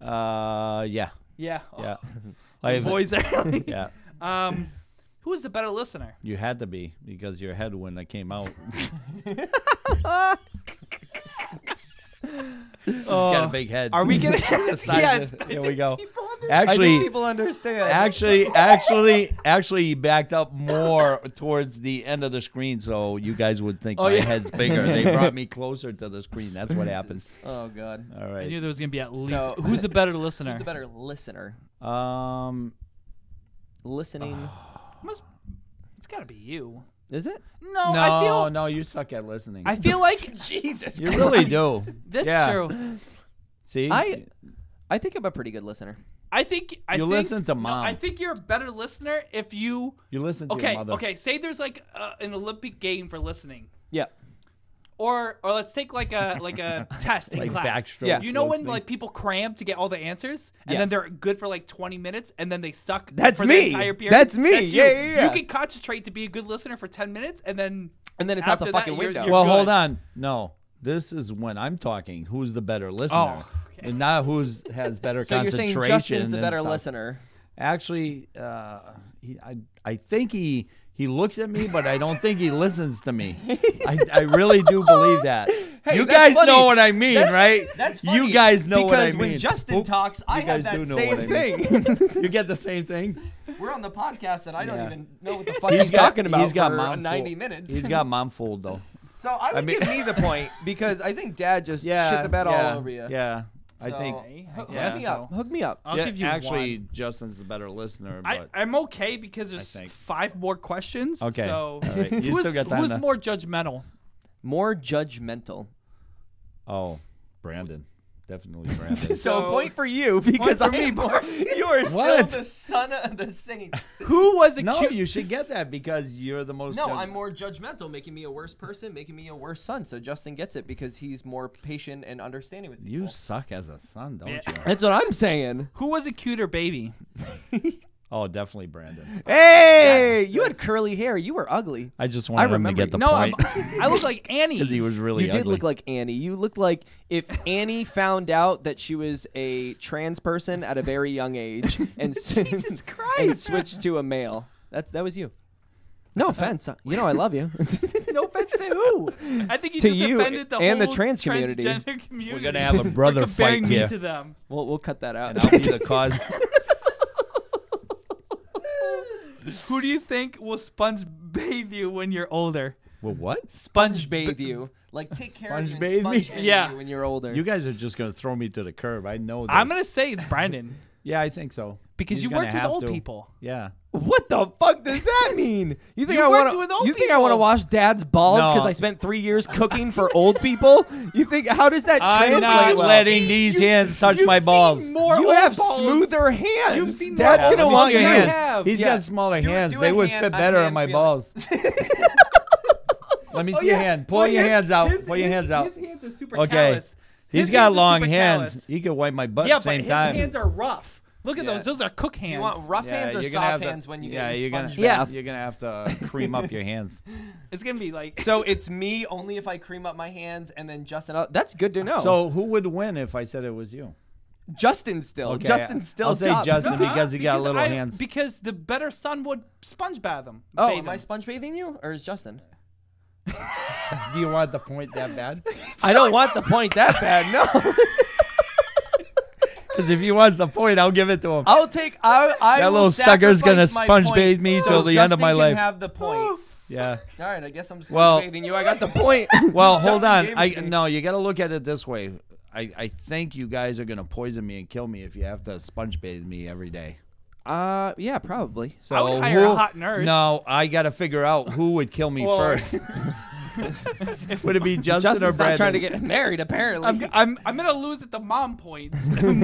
Yeah. Yeah. Yeah. Boys early. Yeah. Who is the better listener? You had to be because your head when it came out. He's got a big head. Are we getting? The size Yes. of- Here we go. People understand. I think Actually, people understand. actually, he backed up more towards the end of the screen, so you guys would think my yeah. head's bigger. They brought me closer to the screen. That's what happened. Oh God. All I right. knew there was gonna be at least. So- Who's the better listener? Who's the better listener? Listening. It's gotta be you. Is it? No, I feel. No, you suck at listening. I feel like Jesus. you really do. that's Yeah. true. See, I think I'm a pretty good listener. I think You listen to No, Mom. I think you're a better listener if you. you listen to Okay, your mother. okay. Say there's like an Olympic game for listening. Yeah. Or let's take like a test in Like class. backstroke Yeah. You know when listening. like people cram to get all the answers and Yes. then they're good for like 20 minutes and then they suck That's for me. the entire period? That's me. you. Yeah. You can concentrate to be a good listener for 10 minutes and then it's out the after fucking that, window. You're Well, good. hold on. No, this is when I'm talking. Who's the better listener? Oh, okay. And not who's has better So you're saying concentration. Justin's the and better stuff. listener. Actually, I think he looks at me, but I don't think he listens to me. I really do believe that. Hey, you that's guys funny. know what I mean, right? That's You funny, guys know what I because mean. when Justin Oop, talks, I you have guys that do know same what I mean. thing. You get the same thing. We're on the podcast, and I don't Yeah. even know what the fuck he's talking about He's got for mom 90 fooled. minutes. He's got mom fooled though. So I would give me the point because I think Dad just shit the bed all over you. Yeah, I So, think. Hook Yeah, me up. Hook me up. I'll yeah, give you actually, one. Justin's the better listener. But I'm okay because there's think. 5 more questions. Okay. So All right. You who's, still got time who's to- more judgmental? More judgmental. oh, Brandon, definitely Brandon. So, So- point for you because for I me, am more. You are still What? the son of the saint. Who was a no, cute? you should get that because you're the most. No, judg- I'm more judgmental, making me a worse person, making me a worse son. So Justin gets it because he's more patient and understanding with people. You suck as a son, don't Yeah. you? That's what I'm saying. Who was a cuter baby? Oh, definitely Brandon. Hey, you had curly hair. You were ugly. I just wanted him to remember get the you. No, point I look like Annie. because he was really You did ugly. look like Annie. You looked like if Annie found out that she was a trans person at a very young age and Jesus Christ. and switched to a male. That was you. No offense. You know I love you. No offense to who? I think you To just you offended the and the whole trans community. transgender community. We're gonna have a brother for comparing fight me here. to them. we'll cut that out. and I'll be the cause. Who do you think will sponge bathe you when you're older? Well, what? Sponge bathe you. Like take care of you Sponge and bathe me? sponge bathe Yeah. you when you're older. You guys are just gonna throw me to the curb. I know this. I'm gonna say it's Brandon Yeah, I think so. because He's you gonna worked with have old to. people. Yeah. What the fuck does that mean? You think You I worked want with old You think I want to people. wash Dad's balls because No. I spent 3 years cooking for old people? You think how does that translate? I'm not well? letting these hands touch my balls. You have smoother hands. You've seen Dad's more gonna balls want than your I hands. have. He's Yeah. got smaller Do- hands. do They a would hand- fit a better on hand my feeling. balls. Let me see your hand. Pull your hands out. Pull your hands out. His hands are super Okay. calloused. He's His got hands are long super hands. calloused. He could wipe my butt Yeah, at the same but time. his hands are rough. Look at Yeah. those. Those are cook hands. Do you want rough hands or you're gonna soft have to- hands when you yeah, get your you're gonna, sponge bath? you're gonna have to cream up your hands. It's gonna be like. So it's me only if I cream up my hands and then Justin. That's good to know. So who would win if I said it was you? Justin still. Okay, Justin still. I'll say top. Justin because he got little hands. Because the better son would sponge bath him. Oh, bathe am I him. sponge bathing you or is Justin? Do you want the point that bad? I don't want the point that bad. No. Because if he wants the point, I'll give it to him. I'll take. I That will little sucker's gonna sacrifice my sponge point bathe me so till the end of Justin my can life. Have the point. Yeah. All right, I guess I'm just Well- bathing you. I got the point. Well, hold Justin on. gave I it to me. no, you got to look at it this way. I think you guys are gonna poison me and kill me if you have to sponge bathe me every day. Yeah, probably. So I would hire a hot nurse. No, I got to figure out who would kill me Well, first. Would it be Justin or Justin's Brandon? not trying to get married, apparently. I'm gonna lose at the mom points,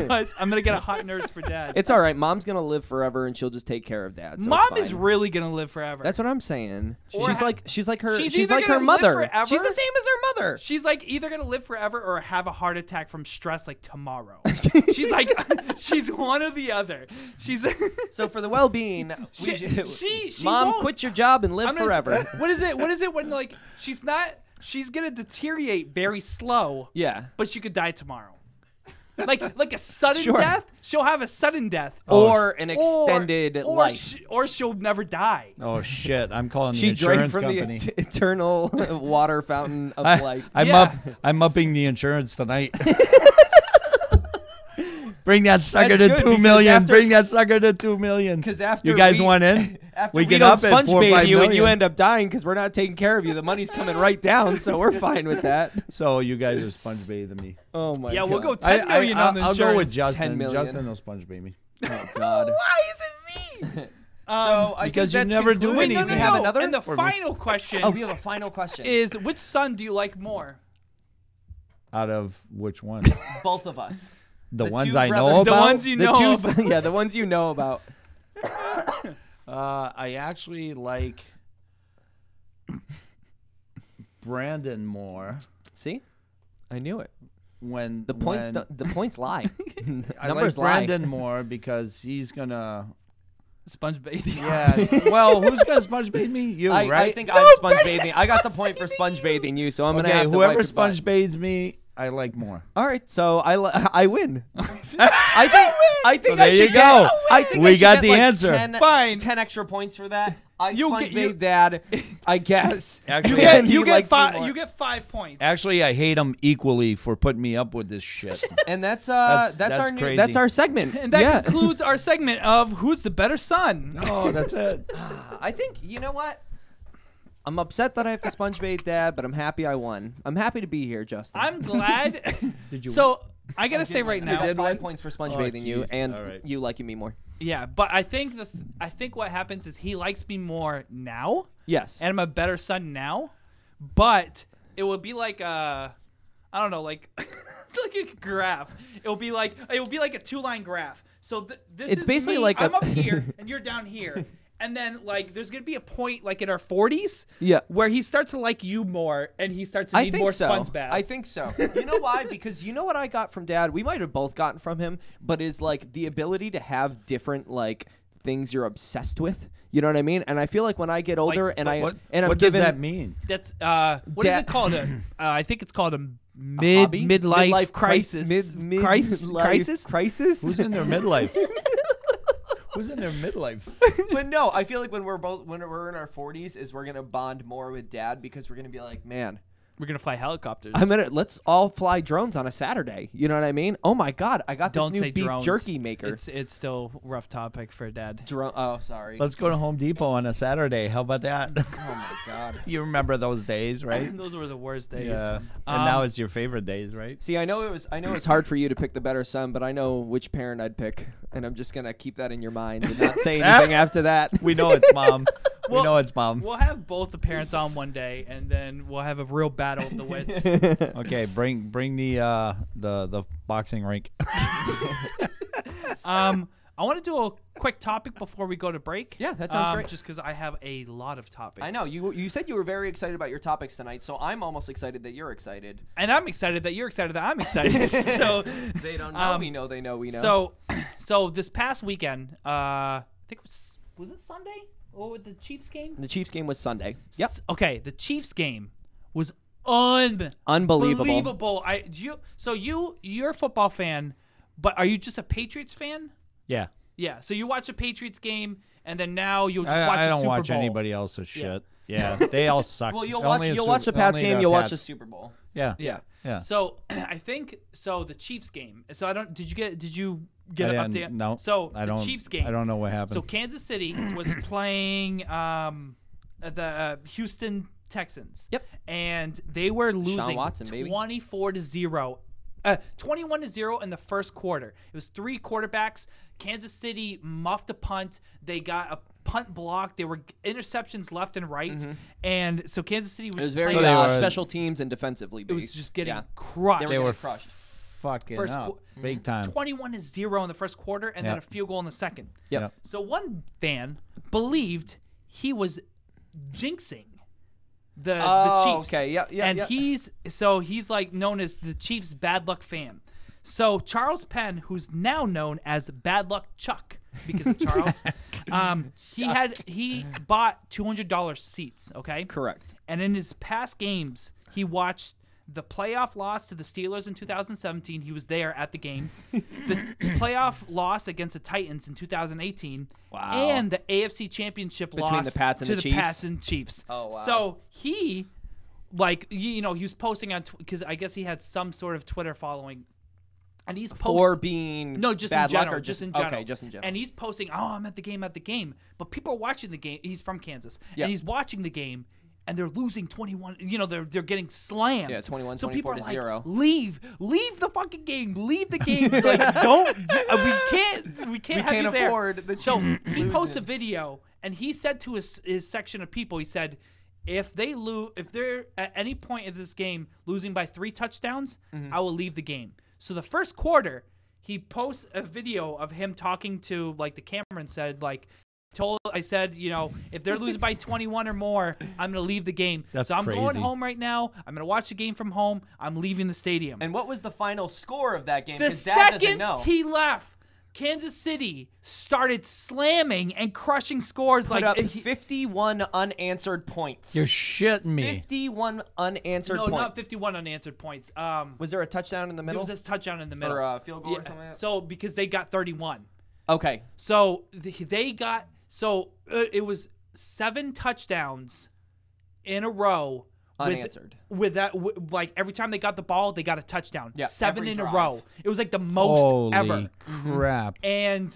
but I'm gonna get a hot nurse for dad. It's all right. Mom's gonna live forever, and she'll just take care of Dad. So Mom it's is fine. really gonna live forever. That's what I'm saying. Or She's ha- like her. She's She's either like her gonna live mother. forever- She's the same as her mother. She's like either gonna live forever or have a heart attack from stress like tomorrow. She's like she's one or the other. She's So for the well-being, she Mom, won't. quit your job and live I'm gonna- forever. What is it? What is it when like she's gonna deteriorate very slow, Yeah. but she could die tomorrow. Like a sudden Sure. death. She'll have a sudden death. Or an extended life. Or she'll never die. Oh shit! I'm calling the She drank insurance from company. the eternal water fountain of life. Yeah. I'm upping the insurance tonight. Bring that sucker That's to good 2 million. because after- Bring that sucker to 2 million. Because after you guys we- want in? After we we can don't up it sponge 4 or 5 bathe you and you million. end up dying because we're not taking care of you, the money's coming right down, so we're fine with that. So you guys are sponge bathing me. Oh my Yeah, god. we'll go 10 million on the I'll insurance. go with Justin. 10 million. Justin will sponge bath me. Oh god. Why is it me? So I because think you that's never do concluded. Wait, no, anything. no, We have no. another? And the Or me. final question Oh, we have a final question. is which son do you like more? Out of which one? Both of us. The The ones two I know brothers- The about? ones you know about. Yeah, the ones you know about. I actually like Brandon more. See, I knew it. When The points, the points lie. I Numbers like lie. Brandon more because he's gonna. Sponge bathing. Yeah. Well, who's gonna sponge bathe me? You, I right? think I'm sponge bathing. I got the point for sponge bathing you, so I'm gonna Okay, have to whoever wipe your sponge butt. bathes me, I like more. All right, so I win. I think So there I should you go. I think We I should got get, the like, answer. 10, Fine. 10 extra points for that. I You sponge get- you- bathe Dad, I guess. Actually, You He get likes me five. more. You get 5 points. Actually, I hate him equally for putting me up with this shit. And that's That's our new, crazy. that's our segment. and that yeah. concludes our segment of Who's the Better Son. Oh, that's it. I think you know what? I'm upset that I have to sponge bathe Dad, but I'm happy I won. I'm happy to be here, Justin. I'm glad. Did you? So I gotta say right I now, got did 5 win? points for sponge Oh, bathing you jeez. and All right. you liking me more. yeah. But I think I think what happens is he likes me more now, Yes. and I'm a better son now. But it would be like I don't know, like like a graph. It will be like a 2-line graph. So this It's is basically me. like I'm a- up here and you're down here. And then, like, there's going to be a point, like, in our 40s Yeah. where he starts to like you more and he starts to I need think more so. sponge baths. I think so. You know why? Because you know what I got from Dad? We might have both gotten from him, but is, like, the ability to have different, like, things you're obsessed with. You know what I mean? And I feel like when I get older and I'm What given does that mean? That's, what is Da- it called? I think it's called a hobby? midlife crisis. Crisis? Crisis? Who's in their midlife? Who's in their midlife? But no, I feel like when we're in our 40s is we're going to bond more with Dad because we're going to be like, man, We're going to fly helicopters. let's all fly drones on a Saturday. You know what I mean? Oh my God, I got Don't this new say beef drones. jerky maker. It's still a rough topic for Dad. Oh, sorry. Let's go to Home Depot on a Saturday. How about that? Oh my God. You remember those days, right? Those were the worst days. Yeah. And now it's your favorite days, right? See, I know it's hard for you to pick the better son, but I know which parent I'd pick, and I'm just gonna keep that in your mind and not say anything after that. We know it's mom. Well, we know it's mom. We'll have both the parents on one day, and then we'll have a real battle of the wits. Okay, bring the boxing rink. I want to do a quick topic before we go to break. Yeah, that sounds great. Just because I have a lot of topics. I know you said you were very excited about your topics tonight, so I'm almost excited that you're excited. And I'm excited that you're excited that I'm excited. So They don't know. We know. They know. We know. So this past weekend, I think it was it Sunday? Or the Chiefs game? the Chiefs game was Sunday. Yep. Okay, the Chiefs game was Unbelievable. You're a football fan, but are you just a Patriots fan? Yeah. Yeah. So you watch a Patriots game, and then now you'll just watch I the don't Super watch Bowl. anybody else's shit. Yeah, they all suck. Well, you'll Only watch the Pats game. You'll watch the Pats. Super Bowl. Yeah. Yeah. Yeah. So I think the Chiefs game. So did you get I an didn't- update? No. So I the don't, Chiefs game. I don't know what happened. So Kansas City was playing the Houston Texans. Yep. And they were losing Watson, baby. 24-0. 21-0 in the first quarter. It was 3 quarterbacks. Kansas City muffed a punt. They got a punt block. There were interceptions left and right. And so Kansas City was, It was just very playing, they were- special teams and defensively based. it was just getting Yeah. crushed. They they were were crushed. fucking First up big time. 21-0 in the first quarter, and then Yep. a field goal in the second. Yep. Yep. So one fan believed he was jinxing the Chiefs. Okay. Yeah. Yeah. And yeah. he's like known as the Chiefs' bad luck fan. So Charles Penn, who's now known as Bad Luck Chuck because of Charles, he bought $200 seats. Okay. Correct. And in his past games, he watched the playoff loss to the Steelers in 2017. He was there at the game. The playoff loss against the Titans in 2018. Wow. And the AFC Championship loss the Pats and to the the Chiefs? Pats and Chiefs. Oh, wow. So he, like, he was posting on because I guess he had some sort of Twitter following. And he's posting For being no, just bad in general, luck or just in general. Okay, just in general. And he's posting, "Oh, I'm at the game." But people are watching the game. He's from Kansas, Yeah. and he's watching the game, and they're losing 21. They're getting slammed. Yeah, 21, so people 24 are to like, 0. Leave the fucking game, leave the game. Like, don't. We can't have can't you there. afford the So Chiefs he posts a losing. video, and he said to his section of people, he said, if they're at any point of this game losing by 3 touchdowns, I will leave the game. So the first quarter, he posts a video of him talking to like the camera and said like, I said, if they're losing by 21 or more, I'm going to leave the game. That's so I'm going crazy. home right now. I'm going to watch the game from home. I'm leaving the stadium. And what was the final score of that game? The 'Cause Dad doesn't second know. he left, Kansas City started slamming and crushing scores Put up like 51 unanswered points. You're shitting me. 51 unanswered no, points. not 51 unanswered points. Was there a touchdown in the There middle? was this touchdown in the middle Or a field goal or something like that? So because they got 31. Okay. So they got it was 7 touchdowns in a row. Unanswered. With that, like every time they got the ball, they got a touchdown. Yeah, 7 every in drive. a row. It was like the most Holy ever. crap. And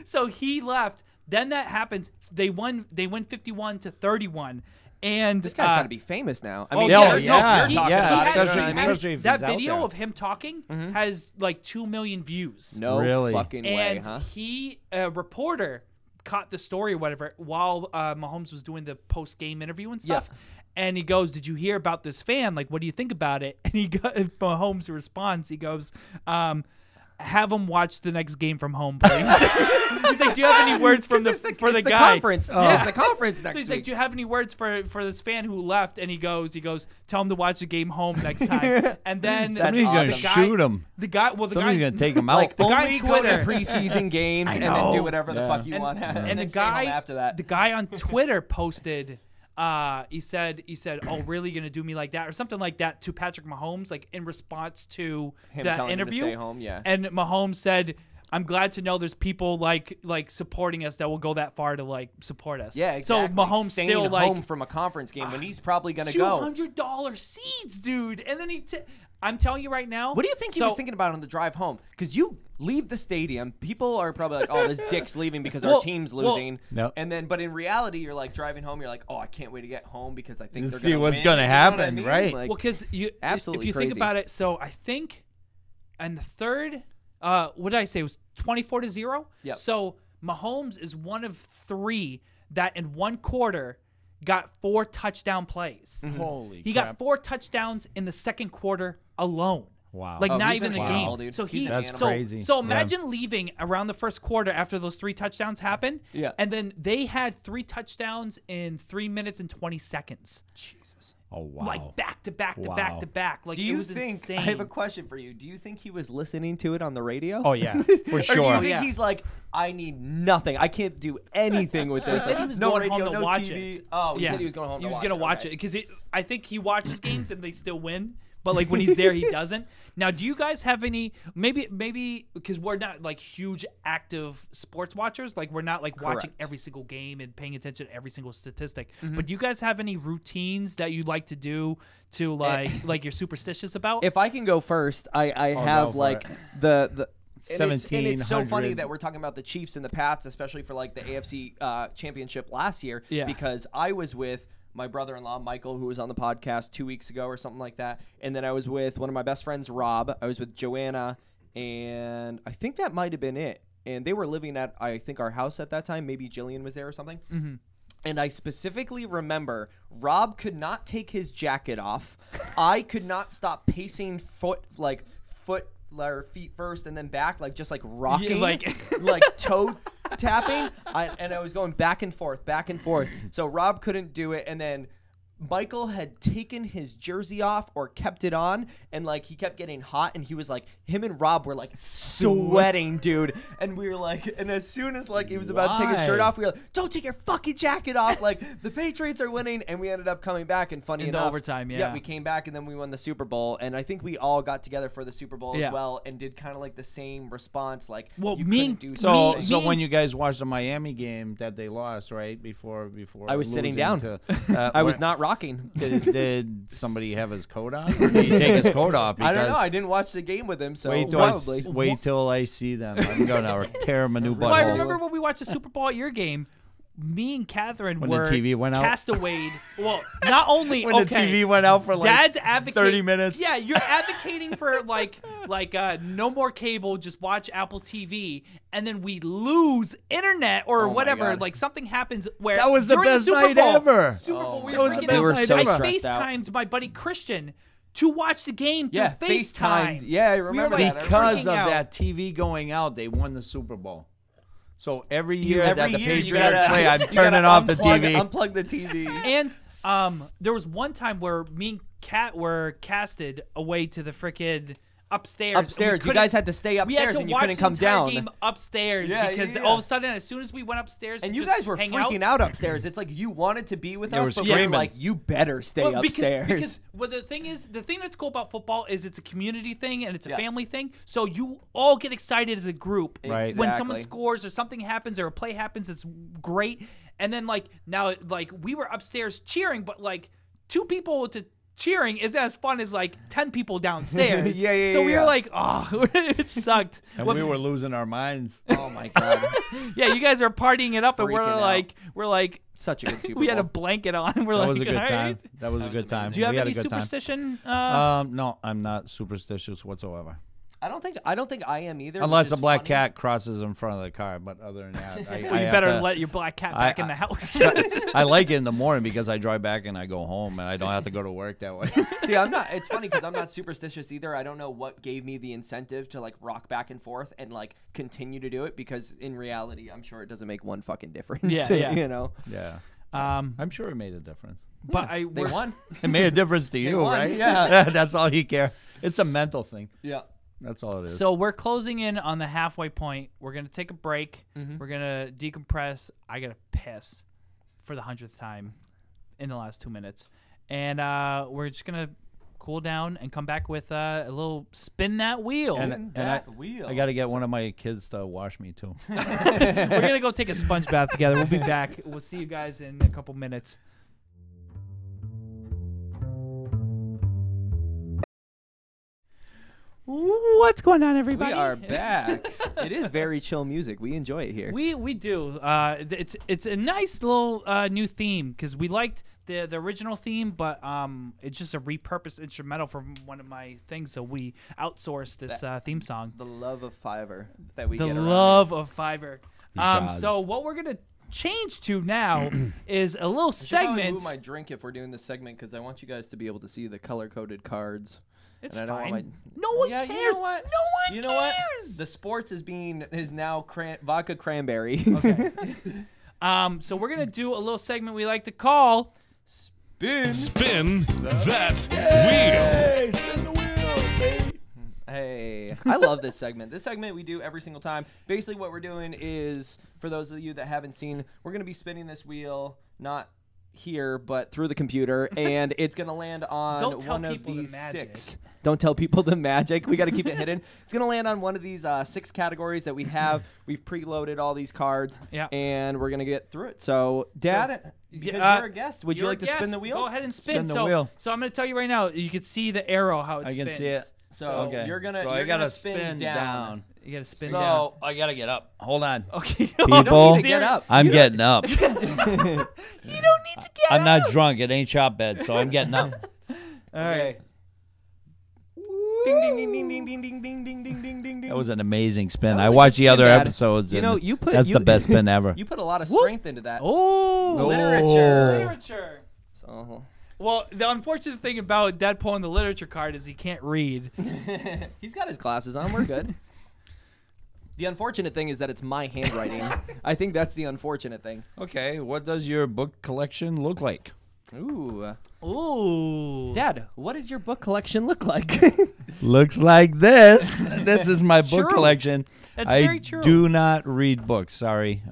so he left. Then that happens. They win 51-31. And This guy's got to be famous now. I oh, mean, yeah, you're yeah, talking about yeah, it. especially if that he's out video there. of him talking has like 2 million views. No Really? fucking way, And huh? a reporter caught the story or whatever while Mahomes was doing the post-game interview and stuff. Yeah. And he goes, "Did you hear about this fan? Like, what do you think about it?" And Mahomes responds, he goes, "Have him watch the next game from home, please." He's like, "Do you have any words for the guy?" Conference. Yeah. It's a conference next So he's week. like, "Do you have any words for this fan who left?" And he goes, "Tell him to watch the game home next time." And then Somebody's going to the guy- shoot him. The guy, Somebody's going to take him out. Like, the guy only on go to Twitter- preseason games and then know. do whatever the Yeah. fuck you and, want. and the then stay home guy after that. the guy on Twitter posted he said oh, really gonna do me like that or something like that to Patrick Mahomes, like in response to Him that telling him to interview. stay home, yeah. And Mahomes said, "I'm glad to know there's people like supporting us that will go that far to like support us." Yeah, exactly. So Mahomes Staying still home like from a conference game when he's probably gonna go. $200 seats, dude. And then I'm telling you right now. What do you think he was thinking about on the drive home? Because you leave the stadium, people are probably like, "Oh, this dick's leaving because our team's losing." No. And then, but in reality, you're like driving home. You're like, "Oh, I can't wait to get home because I think they're See gonna what's win." gonna You know what I happen, mean? right. Like, Well, because absolutely if you think crazy. about it, so I think, and the third, what did I say? It was 24-0. Yep. So Mahomes is one of 3 that in one quarter got 4 touchdown plays. Holy He crap. got 4 touchdowns in the second quarter alone. Wow. Like Oh, not he's even an a animal, game. dude. So He's he an That's animal. crazy. So Yeah. imagine leaving around the first quarter after those 3 touchdowns happened. Yeah. And then they had 3 touchdowns in 3 minutes and 20 seconds. Jesus. Oh, wow. Like back to back to Wow. back to back. Like Do it you was think? insane. I have a question for you. Do you think he was listening to it on the radio? Oh, yeah, for Or do sure. you think Yeah. he's like, "I need nothing. I can't do anything with this. He said he was no going radio, home to no watch TV." it. Oh, he Yeah. said he was going home. He to was watch gonna it. watch Okay. it because I think he watches games and they still win. But like when he's there, he doesn't. Now, do you guys have any? Maybe because we're not like huge active sports watchers. Like we're not like watching Correct. every single game and paying attention to every single statistic. But do you guys have any routines that you like to do to like you're superstitious about? If I can go first, I go have for like it. the. And it's so 1700. funny that we're talking about the Chiefs and the Pats, especially for like the AFC championship last year, Yeah. because I was with my brother-in-law Michael, who was on the podcast 2 weeks ago or something like that, and then I was with one of my best friends, Rob. I was with Joanna, and I think that might have been it. And they were living at, I think, our house at that time. Maybe Jillian was there or something. Mm-hmm. And I specifically remember Rob could not take his jacket off. I could not stop pacing feet first and then back, like just like rocking, like- like toe tapping. And I was going back and forth. So Rob couldn't do it. And then Michael had taken his jersey off or kept it on, and like he kept getting hot, and he was like, him and Rob were like sweating, dude. And we were like, and as soon as like he was about to take his shirt Why? off, we were like, "Don't take your fucking jacket off!" Like the Patriots are winning, and we ended up coming back. And funny In the enough, overtime, yeah, yeah. we came back, and then we won the Super Bowl. And I think we all got together for the Super Bowl Yeah. as well, and did kind of like the same response, like, Well, you me couldn't and- do So, something. so when you guys watched the Miami game that they lost, right before I was sitting losing down. to, I was where- not rocking. Did somebody have his coat on? Or did he take his coat off? I don't know. Because I didn't watch the game with him, so wait till probably. wait till I see them. I'm gonna tear him a new Well, I butthole. remember when we watched the Super Bowl at your game. Me and Catherine When the were TV went out? castawayed. Well, not only when okay, the TV went out for like Dad's advocating 30 minutes. Yeah, you're advocating for like no more cable, just watch Apple TV, and then we lose internet or Oh my whatever. God. Like something happens where That was the during best Super night Bowl, ever. Super Bowl, we That were was the freaking best out. night I ever. Stressed out. FaceTimed my buddy Christian to watch the game through Yeah, FaceTime. FaceTime. Yeah, I We were remember like that. Because freaking of out. that TV going out, they won the Super Bowl. So every year that the year you Patriots gotta- play, I'm you gotta turning off the unplug- TV. Unplug the TV. And there was one time where me and Kat were casted away to the frickin' upstairs. Upstairs, you guys had to stay We had upstairs to and you watch couldn't the come entire down. game upstairs Yeah, because yeah. all of a sudden, as soon as we went upstairs, And to you just guys were hang freaking out upstairs. It's like you wanted to be with They us, were but we were screaming. like, you better stay Well, upstairs. Because well, the thing that's cool about football is it's a community thing and it's a Yeah. family thing. So you all get excited as a group. Right. When someone Exactly. scores or something happens or a play happens, it's great. And then now we were upstairs cheering, but 2 people to cheering isn't as fun as 10 people downstairs. Yeah, So we yeah. were like, oh, it sucked. And What- we were losing our minds. Oh my god, yeah, you guys are partying it up, and we're Freaking out. we're like, such a good Super Bowl. we had a blanket on. We're That like, was a good all right. time. That was a good time. Do you have we had any a good time. superstition? No, I'm not superstitious whatsoever. I don't think I am either. Unless which a is black funny. cat crosses in front of the car, but other than that, I Well, you have better to- let your black cat back in the house. I like it in the morning because I drive back and I go home and I don't have to go to work that way. See, I'm not. It's funny because I'm not superstitious either. I don't know what gave me the incentive to rock back and forth and continue to do it because in reality, I'm sure it doesn't make one fucking difference. Yeah, yeah. You know. Yeah, Um, I'm sure it made a difference. but They won. It made a difference to you, won, right? yeah. That's all you care. It's a mental thing. Yeah. That's all it is. So we're closing in on the halfway point. We're gonna take a break. Mm-hmm. We're gonna decompress. I gotta piss for the 100th time in the last 2 minutes, and we're just gonna cool down and come back with a little spin that wheel. and I got to get one of my kids to wash me too. We're gonna go take a sponge bath together. We'll be back. We'll see you guys in a couple minutes. What's going on, everybody? We are back. It is very chill music. We enjoy it here. We do. It's a nice little new theme because we liked the original theme, but it's just a repurposed instrumental from one of my things. So we outsourced this theme song. The love of Fiverr that we The get around love of Fiverr. Jazz. So what we're gonna change to now is a little I should probably segment. move my drink if we're doing this segment because I want you guys to be able to see the color-coded cards. It's and I don't fine. want No one Yeah, cares. you know what? No one You know what? cares. The sports is now vodka cranberry. Okay. So we're gonna do a little segment we like to call Spin. Spin that wheel. Spin the wheel, baby. Hey, I love this segment. This segment we do every single time. Basically, what we're doing is, for those of you that haven't seen, we're going to be spinning this wheel, not here, but through the computer, and it's going to land on Don't tell one of people the these magic. 6. Don't tell people the magic. We got to keep it hidden. It's going to land on one of these 6 categories that we have. We've preloaded all these cards, Yeah. and we're going to get through it. So, Dad, because you're a guest, would you You're like a to spin guest. the wheel? Go ahead and spin. Spin the wheel. So I'm gonna tell you right now. You can see the arrow how it I spins. can see it. So Okay. you're gonna So you're I gotta gonna spin down. You gotta spin So down. I gotta get up. Hold on. Okay. People, need to get up. I'm getting up. You don't need to get I'm up. not drunk. It ain't shop bed, so I'm getting up. All right. Ding ding ding ding ding ding ding ding ding ding ding ding. That was an amazing spin. That I was a watched good the spin, other Dad. episodes. You and know, you put that's the best spin ever. You put a lot of strength into that. Oh. Literature. Literature. So, Well, the unfortunate thing about Dad pulling the literature card is he can't read. he's got his glasses on. We're good. The unfortunate thing is that it's my handwriting. I think that's the unfortunate thing. Okay, what does your book collection look like? Ooh. Ooh. Dad, what does your book collection look like? Looks like this. This is my book True. collection. That's I very true. do not read books. Sorry.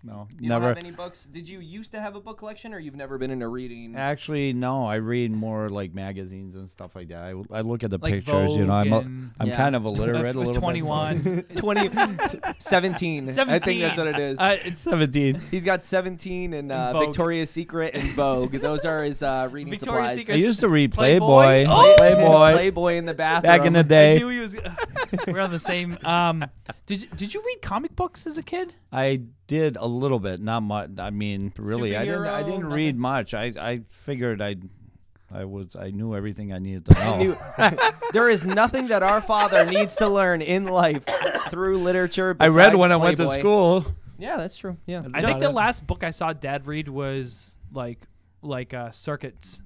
No, You never. don't have any books? Did you used to have a book collection, or you've never been into reading? Actually, no. I read more like magazines and stuff like that. I look at the Like pictures. You know, Vogue I'm and- Yeah. kind of illiterate a little 21. bit. 17. I think that's what it is. It's 17. He's got 17 and Vogue. Victoria's Secret and Vogue. Those are his reading Victoria's supplies. Secret. I used to read Playboy? Playboy. Oh! Playboy. Playboy in the bathroom. Back in the I day. knew he was. We're on the same. Did you read comic books as a kid? I did a little bit, not much. I mean, really, I didn't Superhero, read much. I figured I knew everything I needed to know. There is nothing that our father needs to learn in life through literature. I read besides when I went to Playboy. school. Yeah, that's true. Yeah. I think the last book I saw Dad read was like circuits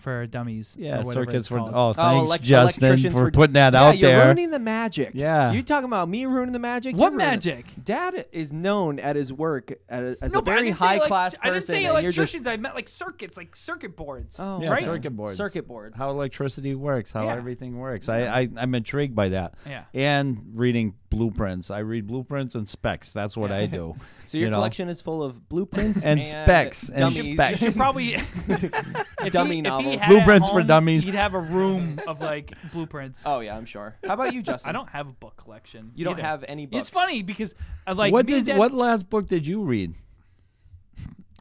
for Dummies. Yeah, or whatever circuits it's for. called. Oh, thanks, elec- Justin, electricians for putting that out you're there. ruining the magic. Yeah. You're talking about me ruining the magic? What You're ruining it. magic? Dad is known at his work as No, a but I very didn't say high-class person. I didn't say and you're just- electricians. I meant like circuits, like circuit boards. Oh, Yeah, right? circuit boards. Circuit boards. How electricity works, how Yeah. everything works. I'm intrigued by that. Yeah. And reading blueprints. I read blueprints and specs. That's what I do. So your you know? collection is full of blueprints And specs, and dummies. specs. You should probably if Dummy he novels. had it at Blueprints for home, dummies. He'd have a room of like blueprints. Oh yeah, I'm sure. How about you, Justin? I don't have a book collection. You don't either. have any books. It's funny because like what me and Dad- what last book did you read?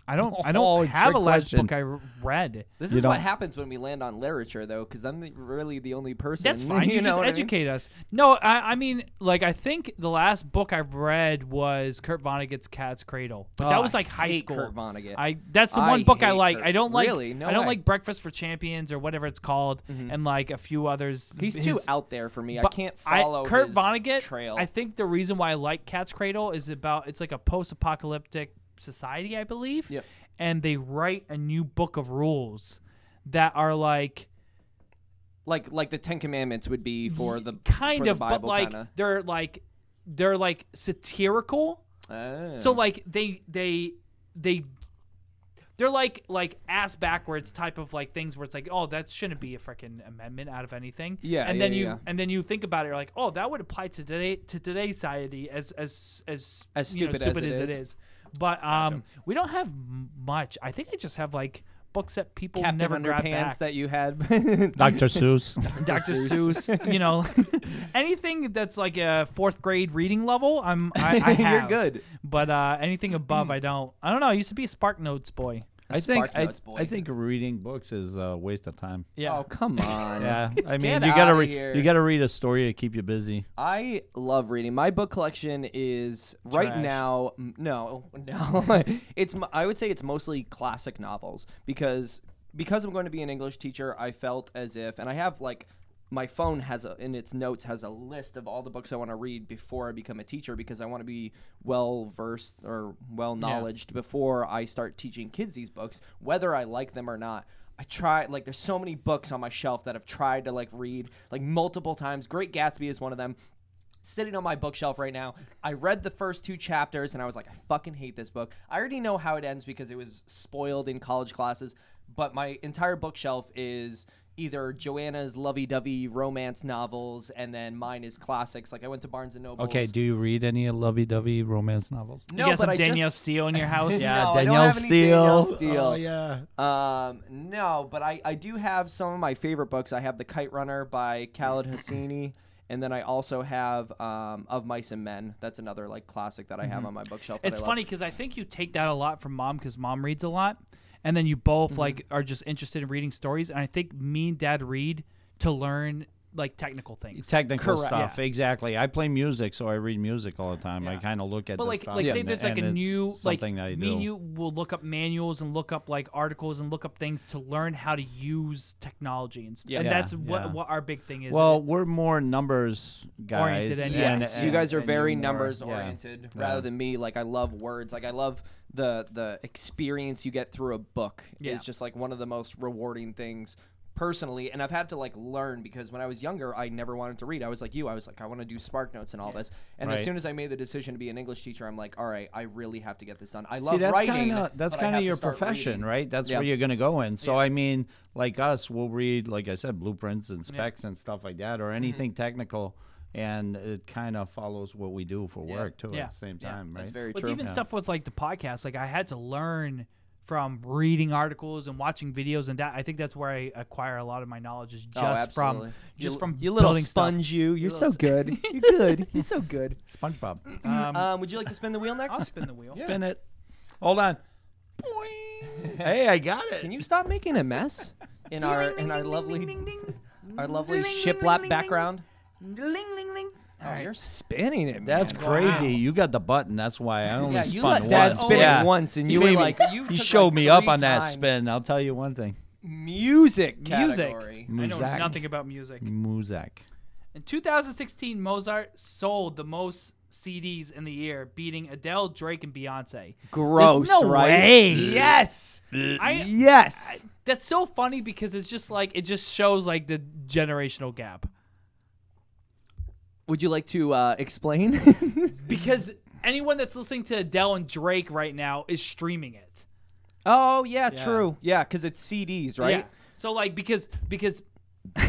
I don't Oh, have a trick last question. book I read. This You is what don't- happens when we land on literature, though, because I'm really the only person. That's fine. You know just what I mean? educate us. No, I mean, like, I think the last book I've read was Kurt Vonnegut's Cat's Cradle, but that Oh, was like I hate hate school. Kurt Vonnegut. That's the I one book I hate like. Kurt- I don't like. Really? No I don't way. like Breakfast for Champions or whatever it's called, and like a few others. He's too out there for me. I But can't follow Kurt his Vonnegut. trail. I think the reason why I like Cat's Cradle is it's like a post-apocalyptic society, I believe. Yep. And they write a new book of rules that are like like the Ten Commandments would be for the kind for the of, Bible, but like kinda. they're like satirical. Oh. So like they're like ass backwards type of like things where it's like, oh, that shouldn't be a freaking amendment out of anything. Yeah, and yeah, then yeah. and then you think about it, you're like, oh, that would apply to today's society as stupid as it is. But we don't have much. I think I just have like books that people Captain never grab Underpants back. that you had. Dr. Seuss. Dr. Seuss, you know, anything that's like a 4th grade reading level, I have. You're good. But anything above, I don't. I don't know. I used to be a Spark Notes boy. I think SparkNotes boy. I think reading books is a waste of time. Yeah. Oh come on. Yeah, I mean Get you gotta outta here. you gotta read a story to keep you busy. I love reading. My book collection is right Trash. now. No. I would say it's mostly classic novels because I'm going to be an English teacher. I felt as if, and I have like. My phone in its notes has a list of all the books I want to read before I become a teacher because I want to be well versed or well knowledged before I start teaching kids these books, whether I like them or not. I try, like, there's so many books on my shelf that I've tried to like read like multiple times. Great Gatsby is one of them. Sitting on my bookshelf right now. I read the first 2 chapters and I was like, I fucking hate this book. I already know how it ends because it was spoiled in college classes, but my entire bookshelf is either Joanna's lovey-dovey romance novels, and then mine is classics. Like I went to Barnes and Noble. Okay, do you read any lovey-dovey romance novels? No, you got but some I Danielle just Steele in your house. No, I don't Danielle have any Danielle Steele. Steele. Oh yeah. No, but I do have some of my favorite books. I have The Kite Runner by Khaled Hosseini, and then I also have Of Mice and Men. That's another like classic that I have on my bookshelf. that It's I love. funny because I think you take that a lot from Mom because Mom reads a lot, and then you both like are just interested in reading stories. And I think me and Dad read to learn like technical things. Technical Correct. stuff, Yeah. exactly. I play music, so I read music all the time. I kind of look at But the like, stuff say and- there's like and a it's new like something that I me and do. you will look up manuals and look up like articles and look up things to learn how to use technology and stuff. Yeah. And Yeah, that's yeah. what our big thing is. Well, we're more numbers guys. Oriented and- Yes, you guys are and very you're more- numbers yeah. oriented Yeah. rather than me. Like I love words. Like I love the experience you get through a book. Yeah. Is just like one of the most rewarding things personally. And I've had to like learn because when I was younger, I never wanted to read. I was like you. I was like I want to do SparkNotes and all this. And as Right. soon as I made the decision to be an English teacher, I'm like, all right, I really have to get this done. I See, love that's writing. that's but I kind have of to your start profession, reading. right? That's Yeah. where you're gonna go in. So Yeah. I mean, like us, we'll read, like I said, blueprints and specs and stuff like that, or anything technical, and it kind of follows what we do for work too Yeah. at the same Yeah. time, right? That's very But true. even stuff with like the podcast, like I had to learn from reading articles and watching videos, and that I think that's where I acquire a lot of my knowledge is just absolutely. from you little building sponge. stuff. You're so good. You're good. You're so good. SpongeBob. Would you like to spin the wheel next? I'll spin the wheel. Spin it. Hold on. Boing. Hey, I got it. Can you stop making a mess in our lovely shiplap background? Oh, you're spinning it, man. That's crazy. You got the button. That's why I only Yeah, spun you let once. Dad spin Yeah. it once, and He you were made me- like, he took showed like me up 3 on that times. spin. I'll tell you one thing. Music Music. category. I know Muzak. nothing about music. Muzak. In 2016, Mozart sold the most CDs in the year, beating Adele, Drake, and Beyonce. Gross, There's no right? way. Yes. Yes. That's so funny because it's just like it just shows like the generational gap. Would you like to explain? Because anyone that's listening to Adele and Drake right now is streaming it. Oh yeah, true. Yeah, because it's CDs, right? Yeah. So like because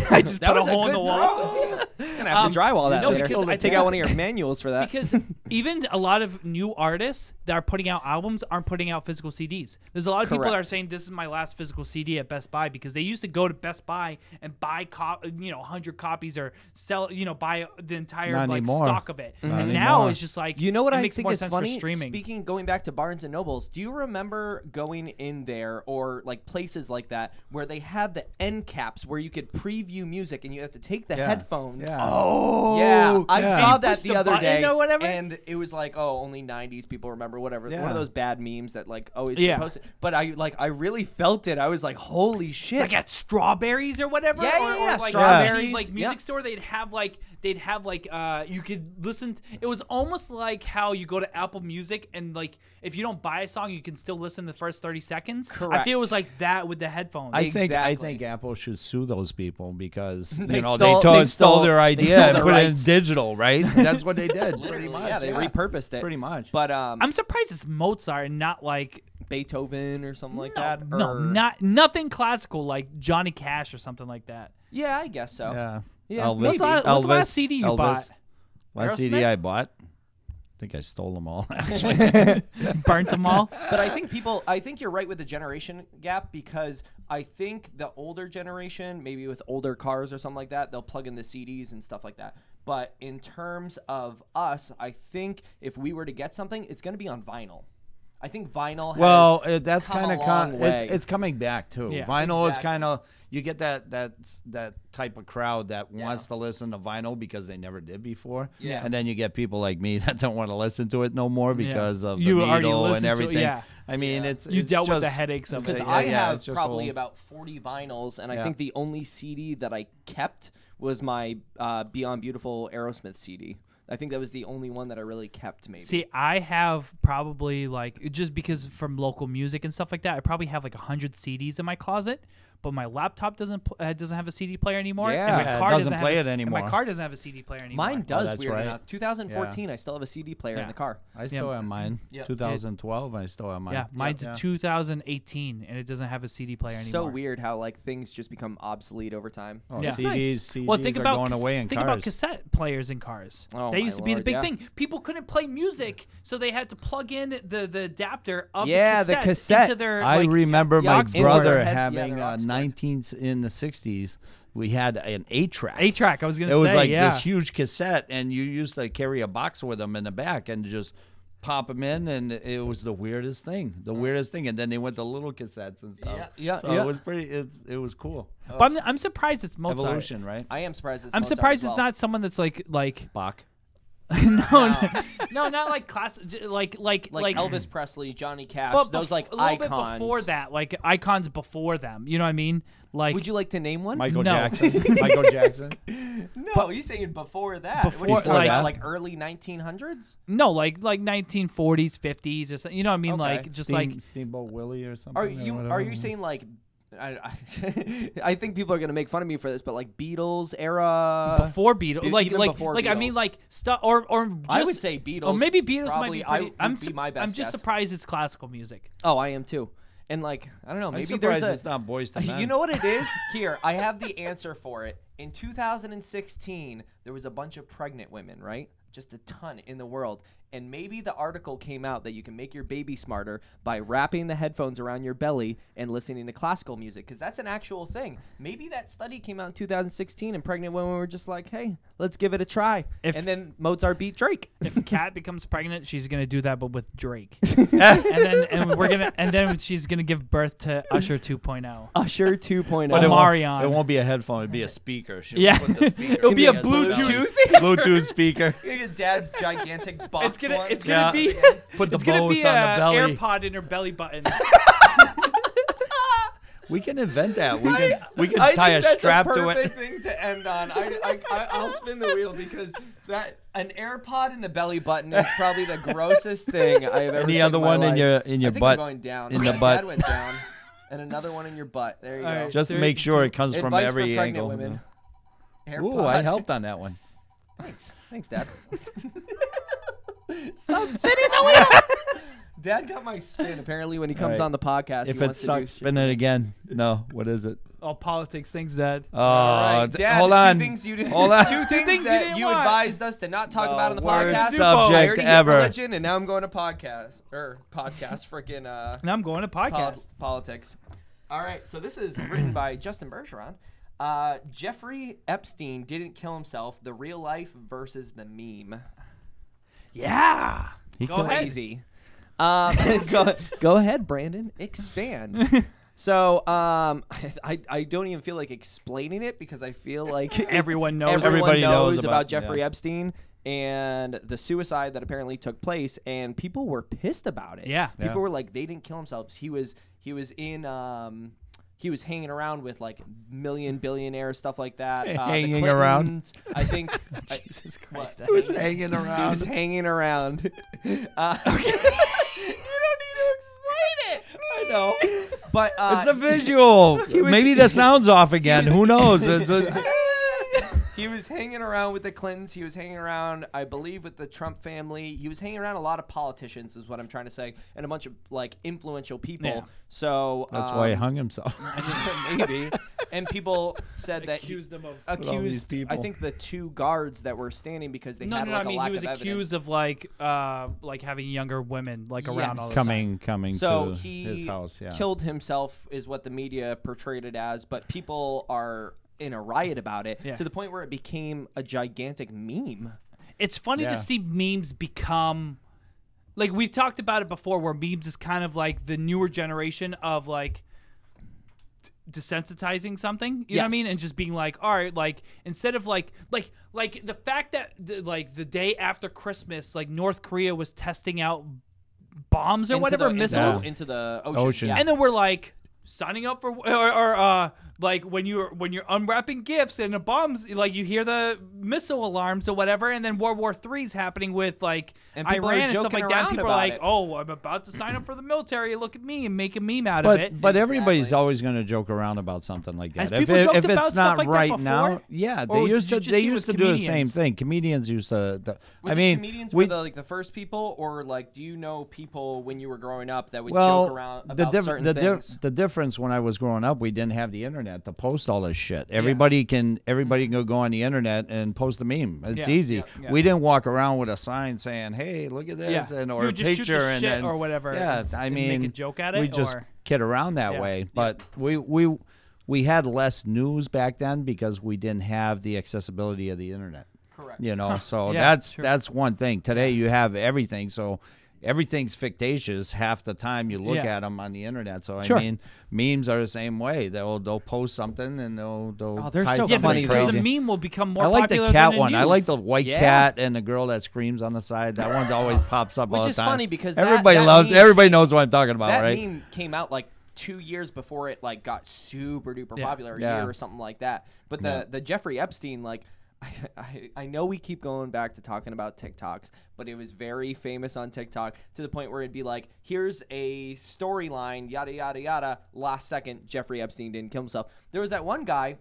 I just put a hole in the wall. Gonna have to drywall that no, later. because I Take out one of your manuals for that. Because even a lot of new artists that are putting out albums aren't putting out physical CDs. There's a lot of people that are saying this is my last physical CD at Best Buy because they used to go to Best Buy and buy 100 copies or sell buy the entire like stock of it. And now it's just like what it I makes think more is sense funny. for streaming. Speaking going back to Barnes and Nobles, do you remember going in there or like places like that where they had the end caps where you could preview music and you have to take the headphones? Yeah. Oh, yeah. I saw that the other day, or whatever? and it was like, oh, only 90s people remember, whatever. Yeah. One of those bad memes that like always get posted. But I really felt it. I was like, holy shit. Like at Strawberries or whatever. Yeah, or yeah, like Strawberries. Like music store, they'd have you could listen. It was almost like how you go to Apple Music and like if you don't buy a song, you can still listen the first 30 seconds. Correct. I feel it was like that with the headphones. I think Exactly. Apple should sue those people because They they stole their idea stole and the put it in rights. digital, right? That's what they did. Pretty much. Yeah, they repurposed it. Pretty much. But I'm surprised it's Mozart and not like Beethoven or something like that. no, or- nothing classical like Johnny Cash or something like that. Yeah, I guess so. Yeah. Yeah, Elvis. What's the last CD you bought? Last CD Aerosmith? I bought. I think I stole them all. Actually, Burnt them all. But I think you're right with the generation gap because I think the older generation, maybe with older cars or something like that, they'll plug in the CDs and stuff like that. But in terms of us, I think if we were to get something, it's going to be on vinyl. I think vinyl has that's come kind a long of way. it's coming back too. Yeah. Vinyl is Exactly. kind of you get that type of crowd that wants to listen to vinyl because they never did before. Yeah. And then you get people like me that don't want to listen to it no more because of You the already needle and listened to it, everything. yeah. I mean, Yeah. it's You it's dealt with the just- headaches of Because it. I it's have just probably old. about 40 vinyls, and I Yeah. think the only CD that I kept was my Beyond Beautiful Aerosmith CD. I think that was the only one that I really kept, maybe. See, I have probably like just because from local music and stuff like that, I probably have like 100 CDs in my closet. But my laptop doesn't have a CD player anymore. Yeah. and my Yeah, it car doesn't have play a- it and my anymore. car doesn't have a CD player anymore. Mine does, that's weird right. enough. 2014, I still have a CD player in Yeah. the car. I still have mine. Yeah. 2012, I still have mine. Yeah, mine's 2018, and it doesn't have a CD player anymore. So weird how like things just become obsolete over time. Oh, Yeah. CDs Well, think are about going away in think cars. about cassette players in cars. Oh, that my used to be the Lord, big yeah. thing. People couldn't play music, so they had to plug in the adapter of Yeah, the the cassette cassette. into their. I like, remember my aux brother cord. having their aux cord. 19s in the 60s. We had an 8-track. 8-track. I was gonna It was say, like yeah. this huge cassette, and you used to carry a box with them in the back and just pop them in, and it was the weirdest thing. And then they went to little cassettes and stuff. Yeah, So yeah. it was pretty. It was cool. But I'm surprised it's Mozart. Evolution, right? I am surprised. It's I'm Mozart surprised as it's well. not someone that's like Bach. no, not like class like like Elvis Presley, Johnny Cash, but those like a little icons. bit before that, like icons before them. You know what I mean? Like Would you like to name one? Michael No. Jackson. Michael Jackson. No, he's saying before that. Before- what do you like- think, like early 1900s? no, like 1940s, 50s, or something. You know what I mean? Okay. Like just like Steamboat Willie or something. Are or you whatever. saying like? I think people are gonna make fun of me for this, but like Beatles era. before Beatles, like even like before like I mean Beatles. like stuff or just I would say Beatles. or maybe Beatles probably, might be pretty. would be my best I'm just guess. surprised it's classical music. Oh, I am too. And like I don't know, I'm maybe surprised there's a. it's not Boys to Men. You know what it is? Here, I have the answer for it. In 2016, there was a bunch of pregnant women, right? Just a ton in the world. And maybe the article came out that you can make your baby smarter by wrapping the headphones around your belly and listening to classical music, because that's an actual thing. Maybe that study came out in 2016 and pregnant women were just like, hey, let's give it a try. If- and then Mozart beat Drake. If Kat becomes pregnant, she's gonna do that, but with Drake, and then she's gonna give birth to Usher 2.0. Usher 2.0. But Omarion. It won't be a headphone. It'll be a speaker. She'll Yeah. put the speaker It'll be a together. Bluetooth. Bluetooth speaker. Your dad's gigantic box one. It's gonna be Put the it's gonna bows be on the a belly. AirPod in her belly button. We can invent that. We can I tie a think that's strap a to perfect it. thing to end on. I'll spin the wheel because that an AirPod in the belly button is probably the grossest thing I have ever. And the seen other in my one life. in your I think butt. I'm going down. in My the butt. dad went down. and another one in your butt. There you All go. right. Just to make sure it comes from Advice every for pregnant angle. women. Ooh, I helped on that one. Thanks, Dad. Stop spinning the wheel. Dad got my spin. Apparently, when he comes Right. on the podcast, If he it wants to sucks, do spin it again. No, what is it? All politics things, Dad. Oh, All right, Dad. hold two on. things you did. Hold on. Two things you that didn't you want. advised us to not talk about on the worst podcast. subject I already hit ever. religion, and now I'm going to podcast. Freaking Now I'm going to podcast. politics. All right, so this is written by Justin Bergeron. Jeffrey Epstein didn't kill himself. The real life versus the meme. Yeah. Go ahead. Crazy. Go ahead, Brandon. Expand. So I don't even feel like explaining it because I feel like Everyone knows. Everybody knows about about- Jeffrey yeah. Epstein and the suicide that apparently took place, and people were pissed about it. Yeah. People Yeah. were like, they didn't kill themselves. He was in he was hanging around with like billionaires, stuff like that. The Hanging around? Clintons, I think. Jesus Christ. What? He was hanging He around. was hanging around. You don't need to explain it. I know. But It's a visual. Maybe the sound's off again. Who knows? he was hanging around with the Clintons. He was hanging around, I believe, with the Trump family. He was hanging around a lot of politicians, is what I'm trying to say, and a bunch of like influential people. Yeah. So That's why he hung himself. maybe. And people said that Accused him of. all these accused. people. I think the two guards that were standing because they No, had no, like I a mean lack he was of accused of like having younger women like around Yes. all the time. coming So to he his house. Yeah. killed himself is what the media portrayed it as, but people are in a riot about it Yeah. to the point where it became a gigantic meme. It's funny Yeah. to see memes become like we've talked about it before where memes is kind of like the newer generation of like desensitizing something, you know what I mean, Yes. and just being like, all right, like instead of like the fact that like the day after Christmas, like North Korea was testing out bombs or Into whatever, the- missiles, into the ocean. Ocean. Yeah. and then we're like signing up for or like when you're unwrapping gifts and the bombs, like you hear the missile alarms or whatever, and then World War III's happening with like And people are Iran and stuff joking like that. around People are about like, it. "Oh, I'm about to sign up for the military. Look at me," and make a meme out of But it. but everybody's Exactly. always going to joke around about something like Has that. people If joked if about it's stuff not like that right before? now, yeah, Or they used did you to just they see it used to with do the same comedians? thing. Comedians used to. Was I it mean, comedians we were the first people, or like, do you know people when you were growing up that would well joke around the about certain things? the difference when I was growing up, we didn't have the internet to post all this shit. Everybody can go on the internet and post a meme. It's Yeah, easy. yeah. We didn't walk around with a sign saying, "Hey, look at this," Yeah. and You or a would just shoot the picture and shit then or whatever Yeah, and I make mean, a joke at we it, just or- kid around that Yeah. way. But we had less news back then because we didn't have the accessibility of the internet. Correct. You know, so Yeah, that's one thing. Today you have everything, so everything's fictitious half the time you look Yeah. at them on the internet. So Sure. I mean, memes are the same way. They'll post something and they'll Oh, they're type so yeah, something funny, because crazy. a meme will become more I like the popular cat than one. I like the news. white Yeah. cat and the girl that screams on the side. That one always pops up all Which the is time. funny because everybody that loves. meme- Everybody knows what I'm talking about, That right? meme came out like 2 years before it like got super duper Yeah. popular, a Yeah. year or something like that. But the Jeffrey Epstein, like, I know we keep going back to talking about TikToks, but it was very famous on TikTok to the point where it'd be like, here's a storyline, yada yada yada. Last second, Jeffrey Epstein didn't kill himself. There was that one guy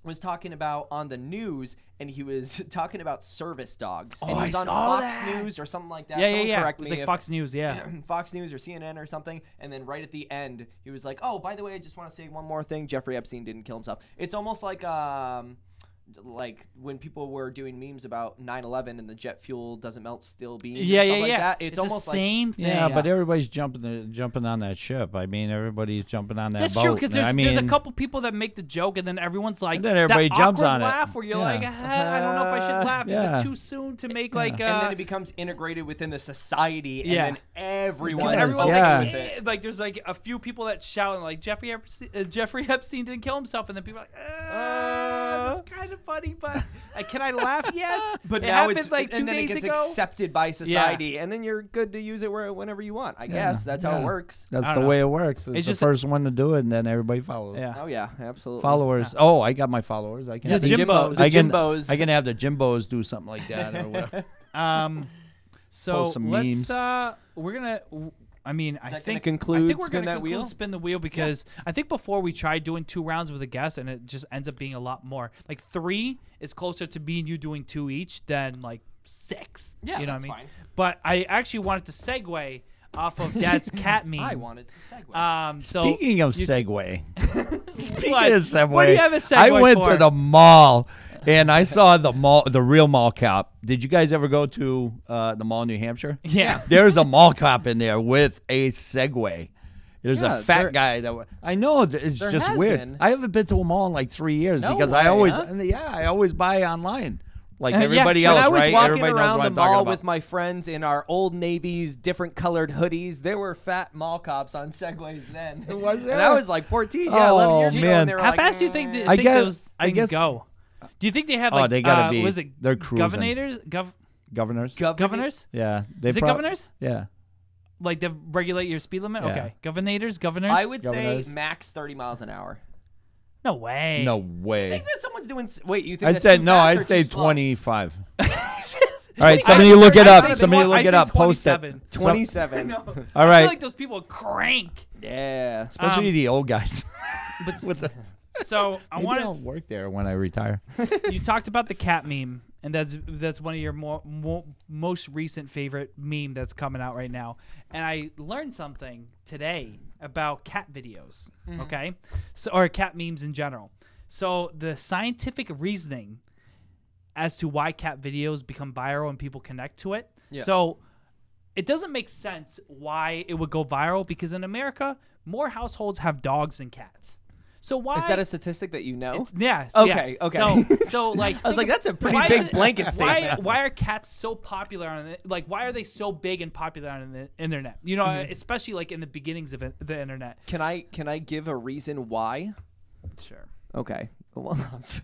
was talking about on the news, and he was talking about service dogs. And Oh, he was I on saw Fox that. News or something like that. Yeah, Someone yeah. correct It was me like if- Fox News, yeah. Fox News or CNN or something, and then right at the end, he was like, "Oh, by the way, I just want to say one more thing. Jeffrey Epstein didn't kill himself." It's almost like when people were doing memes about 9/11 and the jet fuel doesn't melt steel beams. Yeah, and stuff yeah, like yeah. that. It's the almost like same thing. Yeah, but everybody's jumping on that ship. I mean, everybody's jumping on that That's boat. true because there's, I mean, there's a couple people that make the joke and then everyone's like, And then everybody that jumps awkward on it. laugh where you're Yeah. like, I don't know if I should laugh. Is Yeah. it too soon to make like? and then it becomes integrated within the society, and Yeah. then everyone Because Yes, everyone's yeah. like, like, there's like a few people that shout like Jeffrey Epstein didn't kill himself, and then people are like, that's kind of funny, but can I laugh yet? But it now happened it's like 2 and then days it gets ago. accepted by society, and then you're good to use it whenever you want. I guess that's how it works. That's I the don't way know. it works. It's the just- first one to do it, and then everybody follows. Yeah. Oh yeah, absolutely. Followers. Oh, I got my followers. I can The have Jimbos. I can, Jimbos. I can have the Jimbos do something like that or whatever. So Post some let's memes. we're gonna I mean, that think conclude I think we're Spin gonna That Wheel? conclude Spin the Wheel because I think before we tried doing 2 rounds with a guest and it just ends up being a lot more. Like 3 is closer to me and you doing 2 each than like 6. Yeah, you know that's what I mean? fine. But I actually wanted to segue off of Dad's cat meme. I wanted to segue. So Speaking of you Segway, speaking What? of Segway, What do you have a segue I went for? to the mall and I saw the real mall cop. Did you guys ever go to the mall in New Hampshire? Yeah. There's a mall cop in there with a Segway. There's Yeah, a fat there- guy I know it's There just has weird. been. I haven't been to a mall in like 3 years No because way, I always huh? I always buy online like Yeah, everybody when else, When I was right? walking Everybody knows around what the I'm talking mall about. with my friends in our Old Navy's different colored hoodies, there were fat mall cops on Segways then. Was And there? I was like 14, 11 years Oh, ago. man. And they were How like, fast do you think, I guess- those I things guess- go? Do you think they have Oh, like they gotta be. was it They're cruising. governors? Governors. Governors? Yeah. They Is it governors? Yeah. Like to regulate your speed limit? Yeah. Okay. Governors? I would say Governors. max 30 miles an hour. No way. No I way. think that someone's doing. Wait, you think I'd that's say too no. fast or I'd say too slow? 25. All right, somebody look it up. Somebody look it up. Post it. 27. All I right. feel like those people crank. Yeah. Especially the old guys. But With the, so I maybe want I'll work there when I retire. you talked about the cat meme, and that's one of your most recent favorite meme that's coming out right now. And I learned something today about cat videos. Okay, so or cat memes in general. So the scientific reasoning as to why cat videos become viral and people connect to it. Yeah. So it doesn't make sense why it would go viral because in America, more households have dogs than cats. So why Is that a statistic that you know? It's, yeah. Okay, yeah. okay. So like, I was like, that's a pretty why big is it- blanket statement. Why are cats so popular on the, like? Why are they so big and popular on the internet? You know, especially like in the beginnings of the internet. Can I give a reason why? Sure. Okay. Well,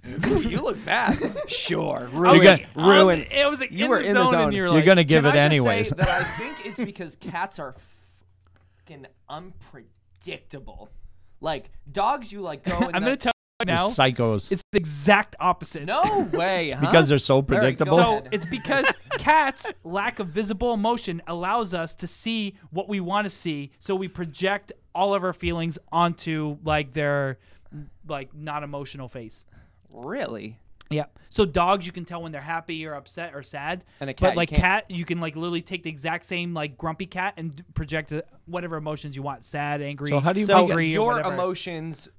you look bad. Sure. You're Ruin. gonna- Ruin. It was like You in were the in the zone, zone. and you're You're like, gonna give Can it I just anyways. say that I think it's because cats are fucking unpredictable. Like dogs, you like go. And I'm gonna tell you now. Psychos. It's the exact opposite. No way, huh? Because they're so All right, go predictable. So ahead. it's because cats' lack of visible emotion allows us to see what we want to see, so we project all of our feelings onto like their like not emotional face. Really? Yeah. So dogs, you can tell when they're happy or upset or sad. And a cat, but you like can't. cat, you can like literally take the exact same like grumpy cat and project whatever emotions you want: sad, angry, So how do you So make it- hungry, or your whatever. emotions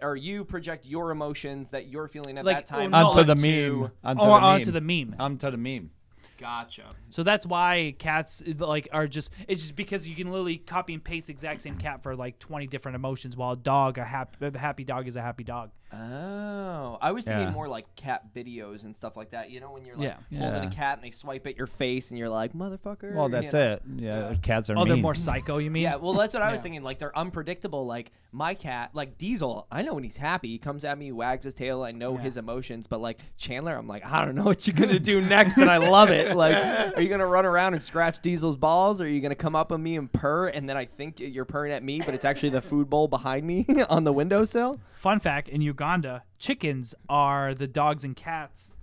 or you project your emotions that you're feeling at Like, that time no, onto the onto- meme. or onto the meme. Onto the meme. Gotcha. So that's why cats like are just. It's just because you can literally copy and paste the exact same cat for like 20 different emotions, while a happy dog is a happy dog. Oh, I was thinking Yeah. more like cat videos and stuff like that. You know, when you're like Yeah. holding Yeah. a cat and they swipe at your face and you're like, motherfucker. Well, that's you know? it. Yeah, cats are Oh, they're mean. more psycho. You mean? Yeah, well, that's what I was Yeah. thinking. Like, they're unpredictable. Like, my cat, like Diesel, I know when he's happy. He comes at me, wags his tail. I know his emotions. But, like, Chandler, I'm like, I don't know what you're going to do next, and I love it. Like, are you going to run around and scratch Diesel's balls? Or are you going to come up on me and purr, and then I think you're purring at me, but it's actually the food bowl behind me on the windowsill? Fun fact: in Uganda, chickens are the dogs and cats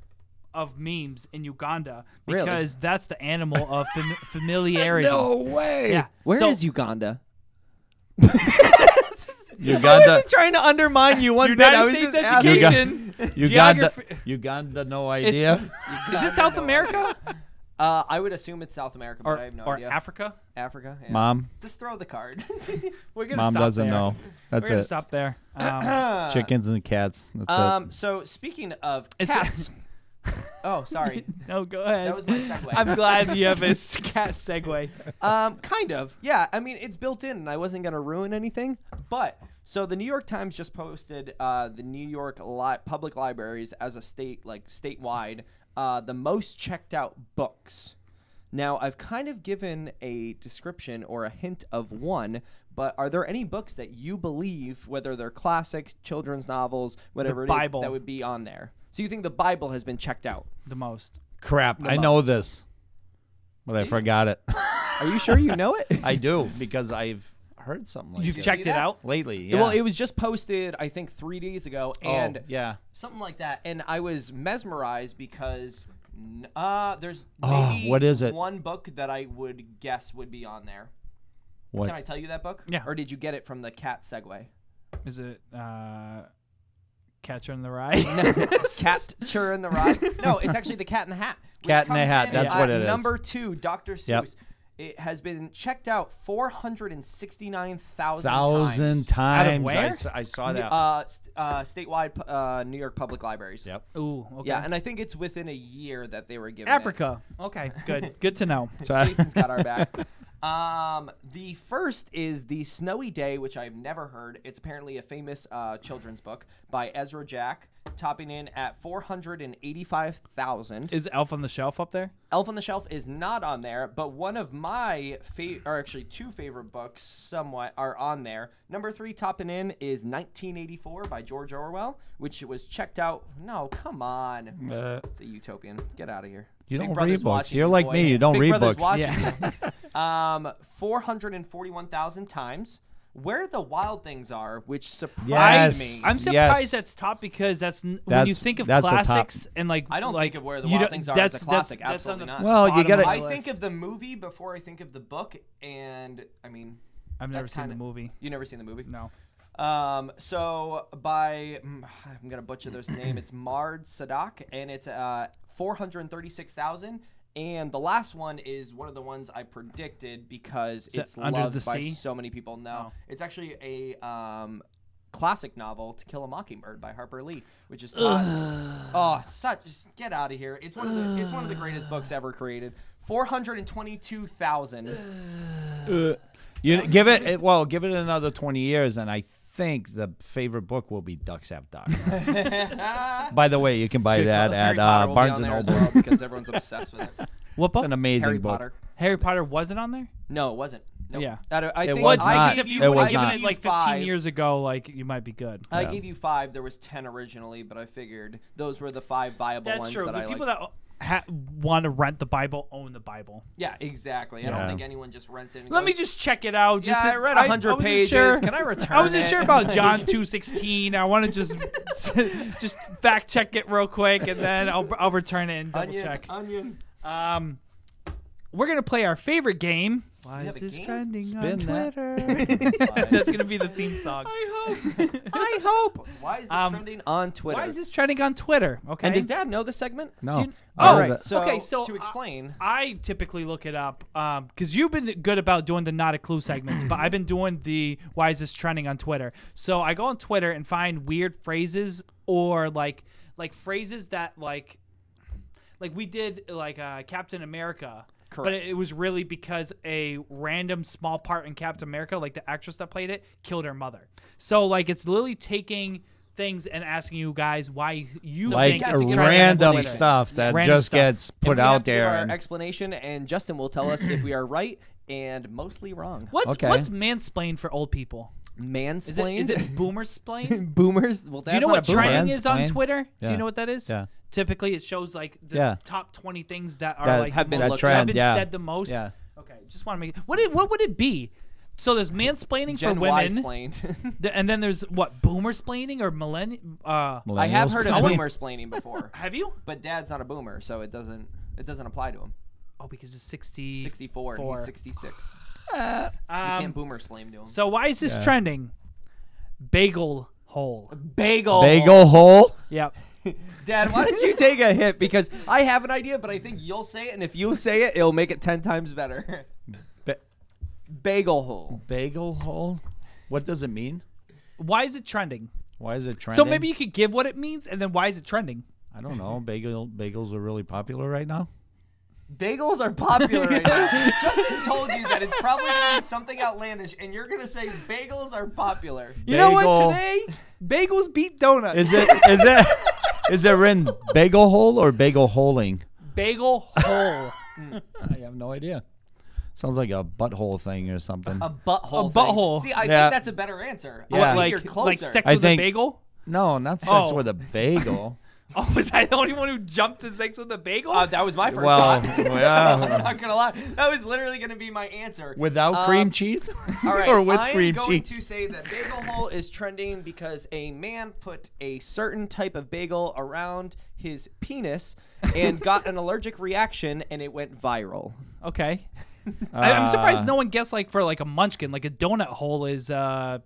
of memes in Uganda Really? because that's the animal of familiarity. No way. Yeah. Where is so, Uganda? Uganda. I wasn't trying to undermine you one bit. I United was States just asking. education? Uganda. Geography- Uganda. No idea. Is this South America I would assume it's South America, but I have no or idea. Africa? Africa? Yeah. Mom. Just throw the card. We're gonna Mom stop doesn't there. know. That's We're gonna it. stop there. Chickens and cats. That's it. So speaking of It's- cats. Oh, sorry. No, go ahead. That was my segue. I'm glad you have a cat segue. Kind of. Yeah. I mean, it's built in, and I wasn't gonna ruin anything. But so the New York Times just posted the New York public libraries as a statewide, the most checked out books. Now, I've kind of given a description or a hint of one, but are there any books that you believe, whether they're classics, children's novels, whatever it is, Bible. that would be on there? So you think the Bible has been checked out? The most. Crap. The I know most. this, but I forgot it. Are you sure you know it? I do because I've heard something like You've this checked it that? out? lately. Yeah. Well, it was just posted, I think, 3 days ago, and oh, yeah. something like that. And I was mesmerized because there's Oh, maybe what is it? one book that I would guess would be on there. What? Can I tell you that book? Yeah. Or did you get it from the cat segue? Is it Catcher in the Rye? Catcher in the Rye? No, it's actually The Cat in the Hat. which Cat in the comes Hat, that's what it is. Number 2, Dr. Seuss. Yep. It has been checked out 469,000 1,000 Out times. of where? I saw that. Statewide New York public libraries. Yep. Ooh, okay. Yeah, and I think it's within a year that they were given Africa. Okay, good. Good to know. it. Jason's got our back. The first is The Snowy Day, which I've never heard. It's apparently a famous children's book by Ezra Jack, topping in at 485,000. Is Elf on the Shelf up there? Elf on the Shelf is not on there, but one of my or actually 2 favorite books somewhat are on there. Number 3 topping in is 1984 by George Orwell, which was checked out. No, come on. It's a utopian. Get out of here. You Big don't Brother's read books. watching You're you, like boy. me. You don't Big read Brother's books. watching Yeah. you. 441,000 times. Where the Wild Things Are, which surprised Yes. me. I'm surprised Yes. that's top because when you That's- think of that's a top. classics and like I don't like, think of Where the you Wild don't- Things Are that's, as a classic. That's Absolutely on the not. Well, you bottom gotta- of my I list. think of the movie before I think of the book, and I mean, I've never that's seen the kinda- movie. You never seen the movie? No. So by I'm gonna butcher this name. It's Mard Sadak, and it's 436,000. And the last one is one of the ones I predicted because Is it it's Under loved the by Sea? so many people. No, Oh. it's actually a classic novel, To Kill a Mockingbird by Harper Lee, which is just get out of here. It's one of the greatest books ever created. 422,000. You give it well. Give it another 20 years, and I think the favorite book will be Ducks Have Ducks. By the way, you can buy that Harry at Potter will be Barnes on and there as Noble. well because everyone's obsessed with it. What book? It's an amazing Harry book. Potter. Harry Potter wasn't on there? No, it wasn't. Nope. Yeah. I think was I not. gave If you, you It would was have given not. it like 15 5. years ago, like you might be good. I Yeah. gave you 5. There was 10 originally, but I figured those were the 5 viable That's ones true. that The I people like. that want to rent the Bible own the Bible. Yeah, exactly. I don't Yeah. think anyone just rents it. And Let me goes, just check it out. Just Yeah, I read 100 wasn't pages. Sure. Can I return I wasn't it? sure about John 2:16. I want to just fact check it real quick, and then I'll return it and double check. Onion. We're gonna play our favorite game. Why have is a this game? trending Spin on that. Twitter? That's gonna be the theme song. I hope. Why is this trending on Twitter? Why is this trending on Twitter? Okay. And does Dad know this segment? No. Do you- What Oh, is right. it? So, Okay, so to explain, I typically look it up because you've been good about doing the not a clue segments, but I've been doing the why is this trending on Twitter. So I go on Twitter and find weird phrases or like phrases that like we did like Captain America. But Correct. it was really because a random small part in Captain America, like the actress that played it, killed her mother. So like it's literally taking things and asking you guys why you Like think got it's to get trending on random Twitter. stuff that Random just stuff. gets and put we have out to give there. our And explanation, and Justin will tell us if we are right and mostly wrong. What's Okay. mansplain for old people? Mansplain? Is it boomersplain? boomers? Well, Do you know what that's not a boomer. trending is on Mansplain? Twitter? Do Yeah. you know what that is? Yeah. Typically, it shows like the Yeah. top 20 things that are That like have the been most, looked that have up. been Yeah. said the most. Yeah. Okay, just want to make it. What would it be? So there's mansplaining Gen for women, Y-splained. and then there's what boomersplaining or millennium. I have Millennials heard of probably. boomersplaining before, Have you? but Dad's not a boomer, so it doesn't apply to him. Oh, because it's 60. 64 and he's 66. You Um, can't boomersplain to him. so why is this Yeah. trending? Bagel hole. Bagel. Bagel hole. Yep. Dad, why don't you take a hit? Because I have an idea, but I think you'll say it, and if you say it, it'll make it 10 times better. Ba- Bagel hole. Bagel hole. What does it mean? Why is it trending? Why is it trending? So maybe you could give what it means, and then why is it trending? I don't know. Bagels are really popular right now. Bagels are popular right now. Justin told you that it's probably going to be something outlandish, and you're going to say bagels are popular. You know what? Bagel. Today, bagels beat donuts. Is it written bagel hole or bagel holing? Bagel hole. I have no idea. Sounds like a butthole thing or something. A butthole. A butthole. See, I Yeah. think that's a better answer. I Yeah. think you're closer. like sex I with think- a bagel? No, not sex Oh. with a bagel. Oh, was I the only one who jumped to sex with a bagel? That was my first Well, thought. So yeah. I'm not gonna lie. That was literally gonna be my answer. Without cream cheese? All right, or with I'm cream going cheese? to say that bagel hole is trending because a man put a certain type of bagel around his penis and got an allergic reaction, and it went viral. Okay. I'm surprised no one guessed like for like a munchkin. Like a donut hole is a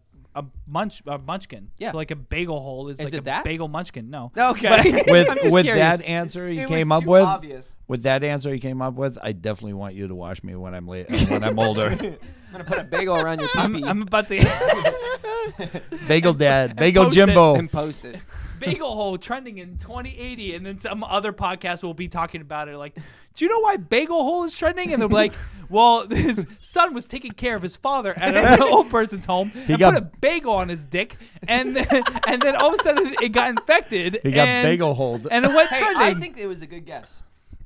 munchkin. Yeah. So like a bagel hole is like it a that? bagel munchkin. No. Okay. I'm just with curious. that answer he It came was up too with. obvious. With that answer he came up with, I definitely want you to wash me when I'm when I'm older. I'm gonna put a bagel around your pee-pee I'm about to Bagel dad, bagel post it Jimbo. and post it. bagel hole trending in 2080, and then some other podcast will be talking about it. Like, do you know why bagel hole is trending? And they'll be like, well, his son was taking care of his father at an old person's home and got- put a bagel on his dick, and then all of a sudden it got infected. He got and, bagel holed. and it went Hey, trending. I think it was a good guess.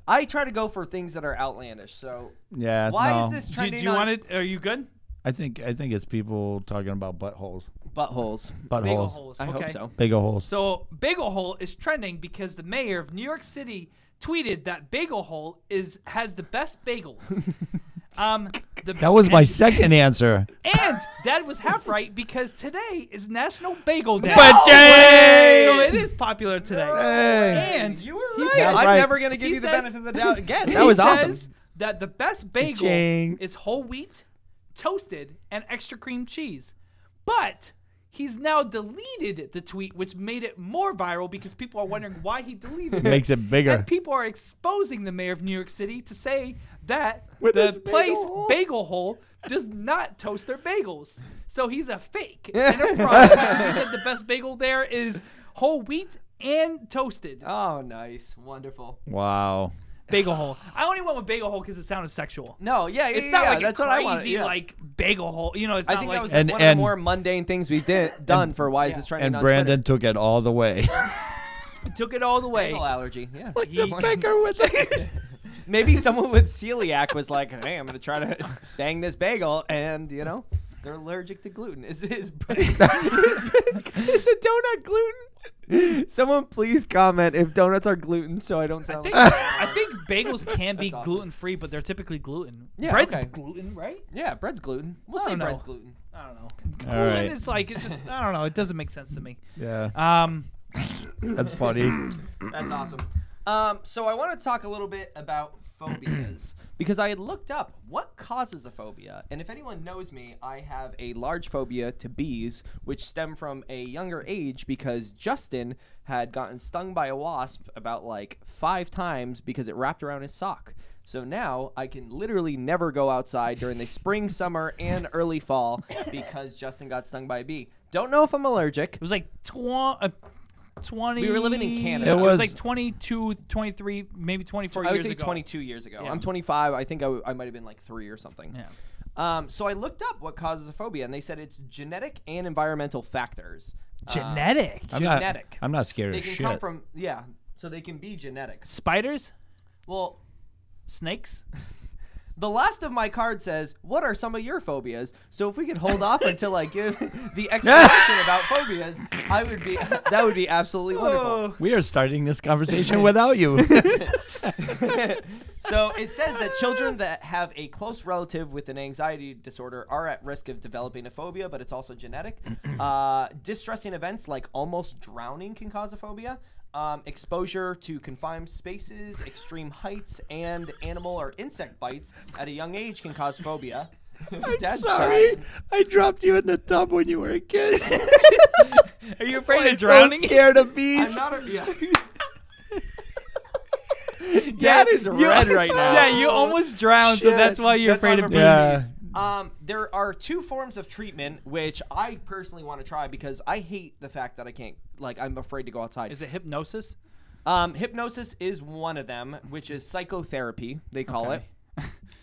I try to go for things that are outlandish. So Yeah. why no. is this do trending? you on want it? Are you good? I think it's people talking about buttholes. buttholes? Bagel Buttholes. holes. I okay. hope so. Bagel holes. So bagel hole is trending because the mayor of New York City tweeted that bagel hole has the best bagels. That was my second answer. And Dad was half right because today is National Bagel Day. Ba-ching! So it is popular today. Hey. And You were he right. says- I'm right. never gonna give He you the says- benefit of the doubt again. he That was awesome. says that the best bagel Cha-ching. is whole wheat, toasted, and extra cream cheese. But he's now deleted the tweet, which made it more viral because people are wondering why he deleted it. Makes it bigger. And people are exposing the mayor of New York City to say that With his the bagel place hole. Bagel Hole does not toast their bagels. So he's a fake and a fraud. He said the best bagel there is whole wheat and toasted. Oh, nice, wonderful. Wow. Bagel Hole. I only went with Bagel Hole because it sounded sexual. No, yeah, It's not like that's a what I wanted. crazy Yeah. like bagel hole. You know, it's I not think like that was And- one of the and- more mundane things we've done for Why Is This Trending And on Brandon took it all the way. took it all the way. Bagel allergy. Yeah. Like the pecker with the Maybe someone with celiac was like, "Hey, I'm gonna try to bang this bagel," and they're allergic to gluten. Is a donut gluten? Someone please comment if donuts are gluten, so I don't sound like. I think bagels can be awesome. gluten free, but they're typically gluten. Yeah, Bread's okay. gluten, right? Yeah, bread's gluten. We'll I say don't know. bread's gluten. I don't know. All Gluten right. is like it's just I don't know. It doesn't make sense to me. Yeah. That's funny. That's awesome. So I want to talk a little bit about phobias because I had looked up what causes a phobia, and if anyone knows me, I have a large phobia to bees, which stem from a younger age because Justin had gotten stung by a wasp about like 5 times because it wrapped around his sock. So now I can literally never go outside during the spring, summer, and early fall because Justin got stung by a bee. Don't know if I'm allergic. It was like 20. We were living in Canada. It was was- like 22, 23, maybe 24 I would years say ago. 22 years ago. Yeah. I'm 25. I think I might have been like 3 or something. Yeah. So I looked up what causes a phobia, and they said it's genetic and environmental factors. Genetic. Genetic. I'm not scared They of can shit. come from so they can be genetic. Spiders, Well, snakes. the last of my card says, "What are some of your phobias?" So if we could hold off until I give the explanation about phobias, that would be absolutely wonderful. We are starting this conversation without you. So it says that children that have a close relative with an anxiety disorder are at risk of developing a phobia, but it's also genetic. Distressing events like almost drowning can cause a phobia. Exposure to confined spaces, extreme heights, and animal or insect bites at a young age can cause phobia. Dad's Sorry, dying. I dropped you in the tub when you were a kid. Are you afraid I'm of drowning? so scared of bees. I'm not a, yeah. Dad is red right now. Yeah, you almost drowned, so Shit. that's why you're That's why afraid I'm of afraid bees. Yeah. There are 2 forms of treatment which I personally want to try because I hate the fact that I can't, I'm afraid to go outside. Is it hypnosis? Hypnosis is one of them, which is psychotherapy, they call it.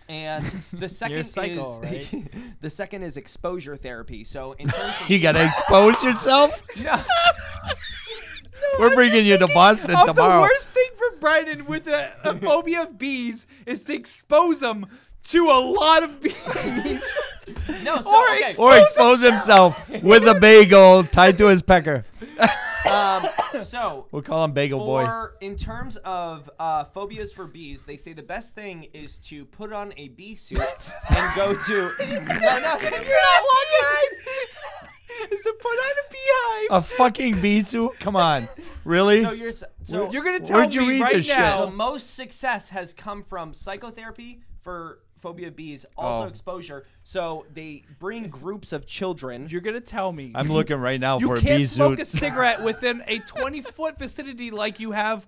And the second You're psycho, is right? the second is exposure therapy. So in terms of You gotta expose yourself. No. We're bringing you to Boston The tomorrow. worst thing for Brendan with a phobia of bees is to expose them to a lot of bees. No, so okay. Or expose himself with a bagel tied to his pecker. So We'll call him Bagel Boy. in terms of phobias for bees, they say the best thing is to put on a bee suit and go to. Is to put on a beehive. A fucking bee suit? Come on. Really? So you're You're gonna tell Where'd you me read right this shit? now. the most success has come from psychotherapy for phobia of bees, also exposure. So they bring groups of children. You're gonna tell me I'm looking right now you for a can't bee smoke suit. a cigarette within a 20-foot vicinity like you have.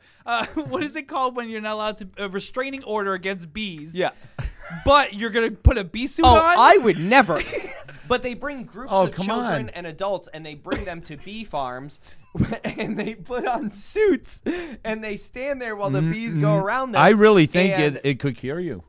What is it called when you're not allowed to a restraining order against bees? Yeah. But you're gonna put a bee suit Oh, on? I would never. But they bring groups of come children on. and adults, and they bring them to bee farms, and they put on suits, and they stand there while the bees go around them. I really think and- it could cure you.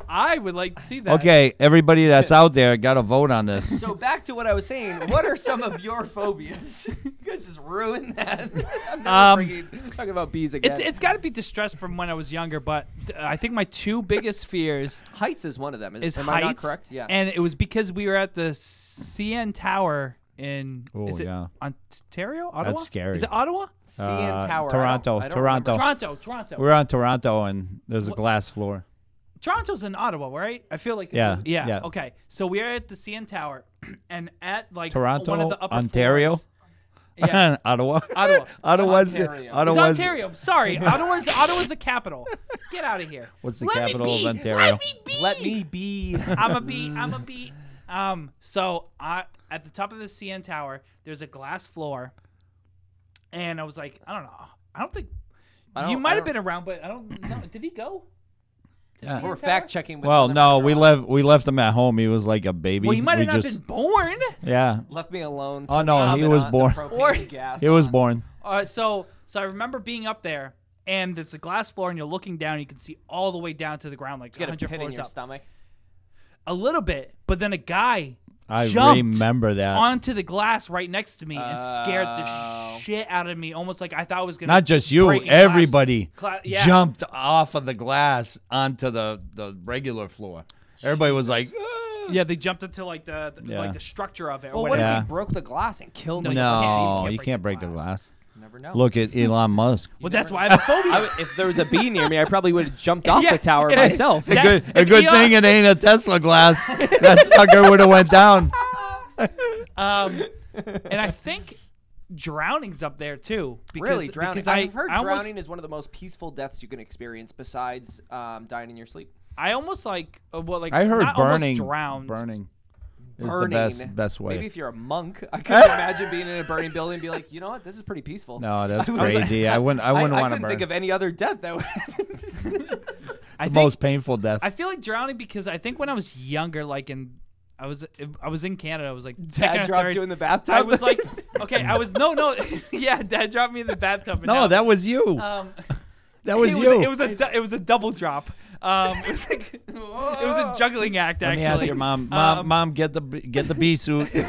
I would like to see that. Okay, everybody that's out there, got to vote on this. So back to what I was saying. What are some of your phobias? You guys just ruined that. I'm never freaking talking about bees again. It's got to be distress from when I was younger, but I think my two biggest fears heights is one of them. is Am heights. I not correct? Yeah. And it was because we were at the CN Tower in is it Ontario? Ottawa? That's scary. Is it Ottawa? CN Tower. Toronto. I don't remember. Toronto. We're on Toronto, and there's a glass floor. Toronto's in Ottawa, right? I feel like Yeah. Okay, so we are at the CN Tower, and at like Toronto, one of the upper Ontario? floors. Yeah, Ottawa. Ottawa. Ottawa's Ontario. It's Ottawa's Ontario. Sorry, Ottawa's the capital. Get out of here. What's the Let me capital be. of Ontario? Let me be. Let me be. I'm a bee. So at the top of the CN Tower, there's a glass floor, and I was like, I don't know. I don't think you might have been around, but I don't know. Did he go? Yeah. We're fact checking. Well, no, we left him at home. He was like a baby. Well, he might have not just, been born. Yeah. Left me alone. Oh, no, he was born. He was born. So I remember being up there, and there's a glass floor, and you're looking down, and you can see all the way down to the ground, like Get a 100 pit in floors your up. stomach. A little bit, but then a guy I jumped remember that. onto the glass right next to me and scared the shit out of me, almost like I thought I was gonna. Not just you, break everybody yeah. jumped off of the glass onto the regular floor. Everybody was like, "Ah." Yeah, they jumped into like the Yeah. like the structure of it. Well, or what whatever. if he broke the glass and killed No, me? no, you you can't can't break the glass. You never know. Look at Elon Musk. Well, that's why I have a phobia. If there was a bee near me, I probably would have jumped off Yeah, the tower yeah. myself. A That- good if thing it ain't a Tesla glass. That sucker would have went down. And I think drowning's up there too. Because, Really, drowning. Because I've heard I almost- drowning is one of the most peaceful deaths you can experience besides dying in your sleep. I almost like I heard not almost burning. drowned. Burning is Burning. the best way. Maybe if you're a monk, I could imagine being in a burning building and be like, you know what, this is pretty peaceful. No, that's I was like- crazy. I wouldn't want to couldn't burn. think of any other death that would. I The think, most painful death. I feel like drowning because I think when I was younger, like I was in Canada. I was like second Dad or dropped third. you in the bathtub. I was like, okay, I was no, yeah, Dad dropped me in the bathtub. And no, now, that was you. That was you. It was a double drop. It was like it was a juggling act. Let Actually, me ask your mom. Mom, get the bee suit. Get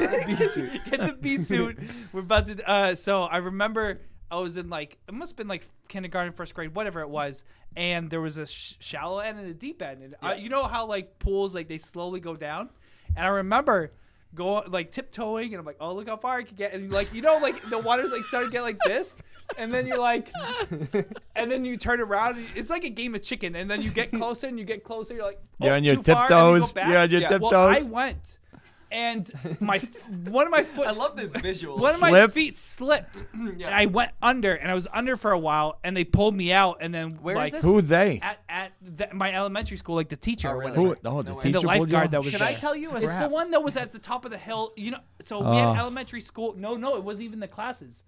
the bee suit. We're about to. So I remember I was in like it must have been like kindergarten, first grade, whatever it was, and there was a shallow end and a deep end. And you know how like pools like they slowly go down, and I remember going like tiptoeing, and I'm like, oh look how far I can get, and like like the water's like starting to get like this. And then you're like, and then you turn around. And it's like a game of chicken. And then you get closer and you get closer. You're like, oh, You're on your too far, and you go tiptoes. back. You're on your Well, I tiptoes. went, and one of my foot. I love this visual. One of my Slipped? feet slipped. And I went under, and I was under for a while, and they pulled me out, and then Where is like this? Who they? at my elementary school, like the teacher, or really? whatever. Who? Oh, the No way. teacher And the pulled you lifeguard out? that was Can there. I tell you a It's the one that was at the top of the hill. So we had elementary school. No, it wasn't even the classes.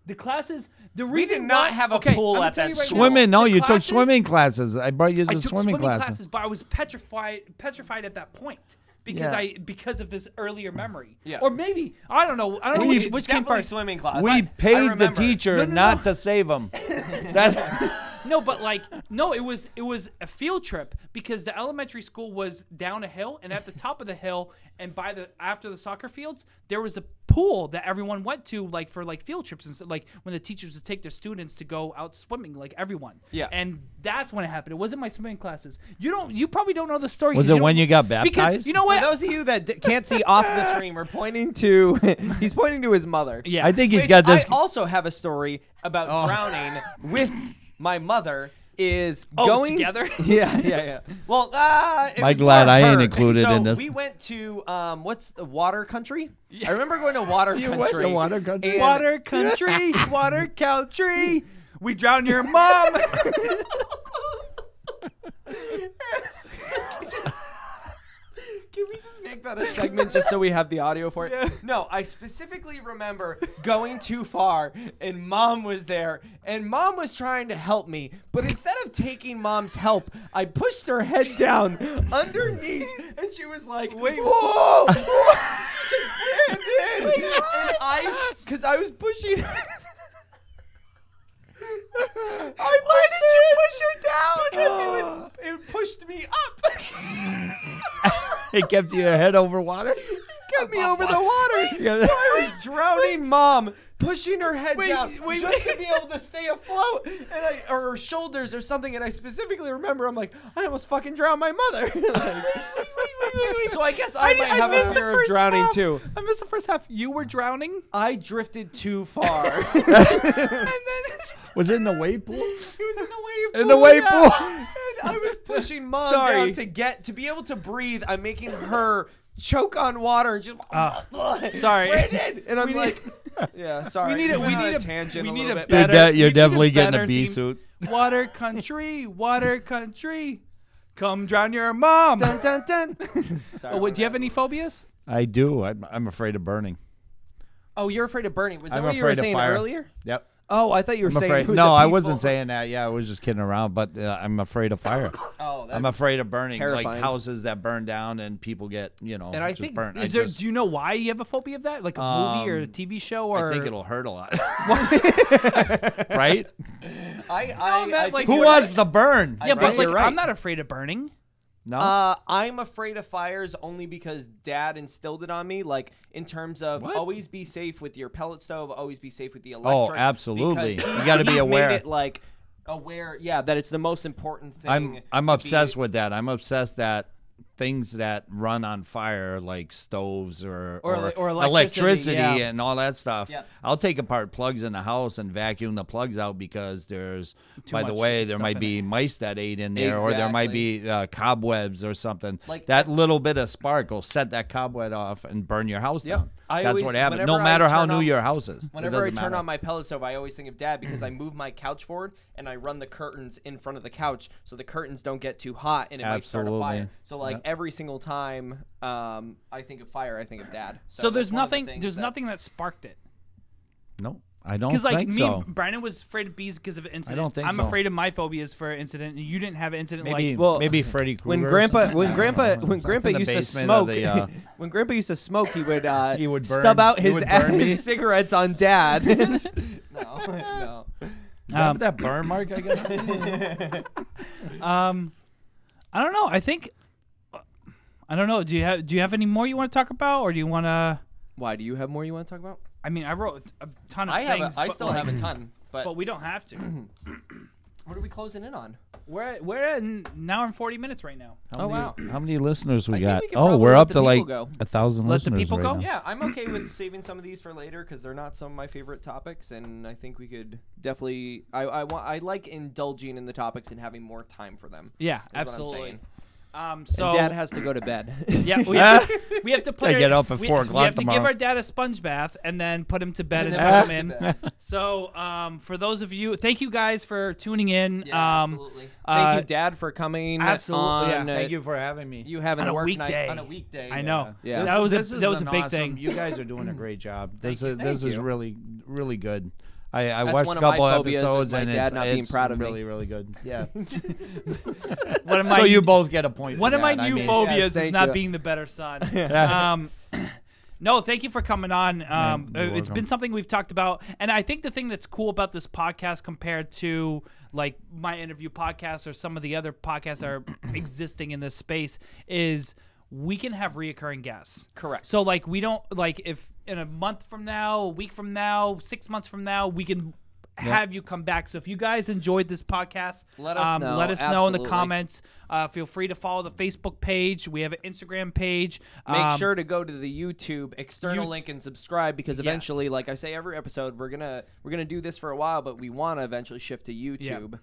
The classes. The reason did not why- have a okay, pool I'm gonna at tell that you right school. now, Swimming? No, the you took classes- swimming classes. I brought you to I took swimming classes. classes, but I was petrified at that point because Yeah. because of this earlier memory. Yeah. Or maybe I don't know. I don't know We- which came Definitely first. swimming class. We I paid the remember. teacher No. not to save him. That's No, but like no, it was a field trip because the elementary school was down a hill, and at the top of the hill and after the soccer fields, there was a pool that everyone went to like for like field trips and stuff, like when the teachers would take their students to go out swimming, like everyone. Yeah. And that's when it happened. It wasn't my swimming classes. You probably don't know the story. Was 'cause it you when don't- you got Because baptized? you know For what? those of you that can't see off the screen, we're pointing to. He's pointing to his mother. Yeah. I think he's Which got this. I also have a story about drowning with my mother. Is Oh, going together? Yeah. Well, it My was glad more I ain't her. included so in this. We went to what's the water country? I remember going to water You country. went to water country? and- Water country, water country. We drown your mom. make that a segment just so we have the audio for it? Yeah. No, I specifically remember going too far, and Mom was there, and Mom was trying to help me, but instead of taking Mom's help, I pushed her head down underneath, and she was like, "Wait, whoa!" She said, "Brandon," and because I was pushing her. Why did you push her down? Because it pushed me up. It kept your head over water? It kept me over the water. So I was drowning Mom, pushing her head down just to be able to stay afloat, and or her shoulders or something. And I specifically remember, I'm like, I almost fucking drowned my mother. So I guess I might have a fear of drowning too. I missed the first half. You were drowning? I drifted too far. And then Was it in the wave pool? It was in the wave pool. In the wave pool. And I was pushing Mom down to be able to breathe. I'm making her choke on water and just sorry. Brandon! And I'm like, yeah, sorry. We need a tangent. We a need little a bit. better. You're definitely a getting better a bee theme. suit. Water country, water country. Come drown your mom. Dun, dun, dun. Sorry, Do you have any phobias? I do. I'm afraid of burning. Oh, you're afraid of burning. Was that I'm what you were afraid of saying fire. earlier? Yep. Oh, I thought you were I'm saying. afraid. who's No, a I peaceful- wasn't saying that. Yeah, I was just kidding around. But I'm afraid of fire. Oh, I'm afraid of burning, terrifying. like houses that burn down and people get, And I just think- burnt. Do you know why you have a phobia of that? Like a movie or a TV show? Or I think it'll hurt a lot. Right? Who wants the burn? Yeah, but You're right. I'm not afraid of burning. No. I'm afraid of fires only because Dad instilled it on me. Like in terms of always be safe with your pellet stove, always be safe with the electric. Oh, absolutely. because You got to be he's aware. Made it like aware, yeah, that it's the most important thing. I'm to obsessed be, with that. I'm obsessed that things that run on fire, like stoves or electricity yeah. and all that stuff. Yeah. I'll take apart plugs in the house and vacuum the plugs out because there's, by the much way, there stuff might in be mice that ate in there, or there might Exactly. be cobwebs or something. Like- that little bit of spark will set that cobweb off and burn your house Yep. down. I That's always- what happens. whenever No I matter how turn new on- your house is. Whenever it I doesn't turn matter. on my pellet stove, I always think of Dad because I move my couch forward and I run the curtains in front of the couch so the curtains don't get too hot and it might start a Absolutely. fire. So like Yep. every single time I think of fire, I think of Dad. So that's there's one of the nothing. things There's that- nothing that sparked it. No, I don't Because like think me, so. and Brandon was afraid of bees because of an incident. don't think I'm so. afraid of my phobias for an incident, and you didn't have an incident Maybe, like. maybe Freddy Krueger. When or Grandpa something. when Grandpa when In Grandpa the used to basement smoke of the, when Grandpa used to smoke he would burn- stub out he his, would burn me. his cigarettes on Dad. No. Is that that burn mark I got? I don't know. I think. I don't know. Do you have any more you want to talk about, or do you want to? Why do you have more you want to talk about? I mean, I wrote a ton of I things. I but, still like, have a ton, but we don't have to. what are we closing in on? We're at an hour and 40 minutes right now. How many, wow. How many listeners we I think got? we can Oh, probably we're let up the to people like go. 1,000 Let the listeners people right go? now. Yeah, I'm okay with saving some of these for later because they're not some of my favorite topics, and I think we could definitely. I like indulging in the topics and having more time for them. Yeah, what I'm absolutely. saying. So And Dad has to go to bed. yeah, we have to put I her- get up at we, 4 We o'clock have to give tomorrow. our dad a sponge bath and then put him to bed and then tuck put him him in. to bed. So for those of you, thank you guys for tuning in. Absolutely. Thank you, Dad, for coming. absolutely, On, yeah. Thank you for having me. You having On a work weekday. night on a weekday. I know. Yeah. That was This a is big awesome. thing. You guys are doing a great job. This Thank is you. really, really good. I That's watched one a of my couple phobias is episodes my and dad it's, not being it's proud of me. really, really good. Yeah. One of my So you both get a point. one for of my that. I new mean, phobias Yes, is thank not you. being the better son. Yeah. No, thank you for coming on. you're It's welcome. been something we've talked about, and I think the thing that's cool about this podcast compared to like my interview podcast or some of the other podcasts that are existing in this space is we can have reoccurring guests. Correct. So like we don't like if in a month from now, a week from now, 6 months from now, we can have you come back. So if you guys enjoyed this podcast, Let us know. Let us know in the Absolutely. comments. Feel free to follow the Facebook page. We have an Instagram page. Make sure to go to the YouTube external you- link and subscribe because eventually, like I say every episode, we're gonna do this for a while, but we want to eventually shift to YouTube.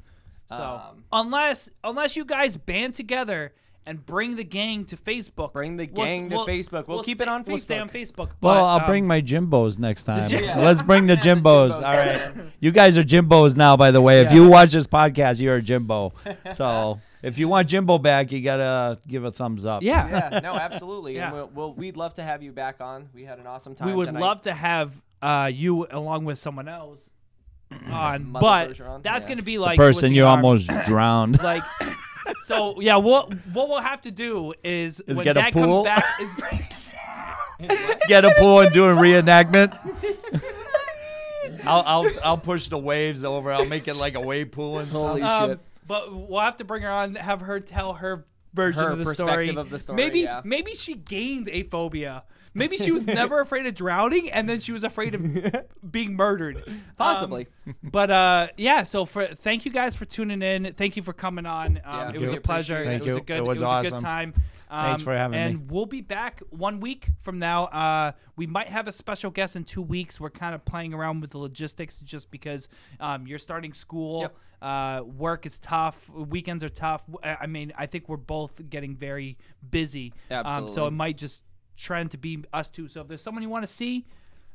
So unless you guys band together and bring the gang to Facebook, Bring the gang to Facebook. We'll keep it on We'll stay Facebook. on Facebook. Well, but, I'll bring my Jimbos next time. Yeah. Let's bring the Jimbos. Jimbos. All right. You guys are Jimbos now, by the way. If you watch this podcast, you're a Jimbo. So If you want Jimbo back, you gotta give a thumbs up. Yeah. Yeah, no, absolutely. Yeah. And we'd love to have you back on. We had an awesome time. We would tonight. love to have you along with someone else on, Mother but Bergeron? that's Yeah. going to be like Person twisting you an arm. almost drowned. Like. So yeah, what we'll have to do is when get a Dad pool? comes back is Get a pool and do a reenactment. I'll push the waves over. I'll make it like a wave pool and Holy stuff. shit. But we'll have to bring her on, have her tell her version Her of the perspective story. of the story, Maybe yeah. maybe she gained a phobia. Maybe she was never afraid of drowning, and then she was afraid of being murdered. Possibly. But yeah, so thank you guys for tuning in. Thank you for coming on. Yeah, It was we a pleasure. appreciate it. Thank It was you. a good. It was a good awesome. time. Thanks for having me. And we'll be back 1 week from now. We might have a special guest in 2 weeks. We're kind of playing around with the logistics just because you're starting school. Yep. Work is tough. Weekends are tough. I mean, I think we're both getting very busy. So Absolutely. it might just trend to be us two. So if there's someone you want to see,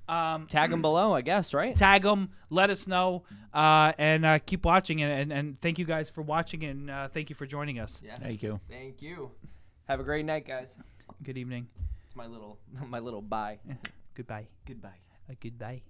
Tag them below, I guess, right? tag them, let us know, and keep watching. And thank you guys for watching, and thank you for joining us. Yes. Thank you. Thank you. Have a great night, guys. Good evening. It's my little bye. Goodbye. Goodbye. Goodbye.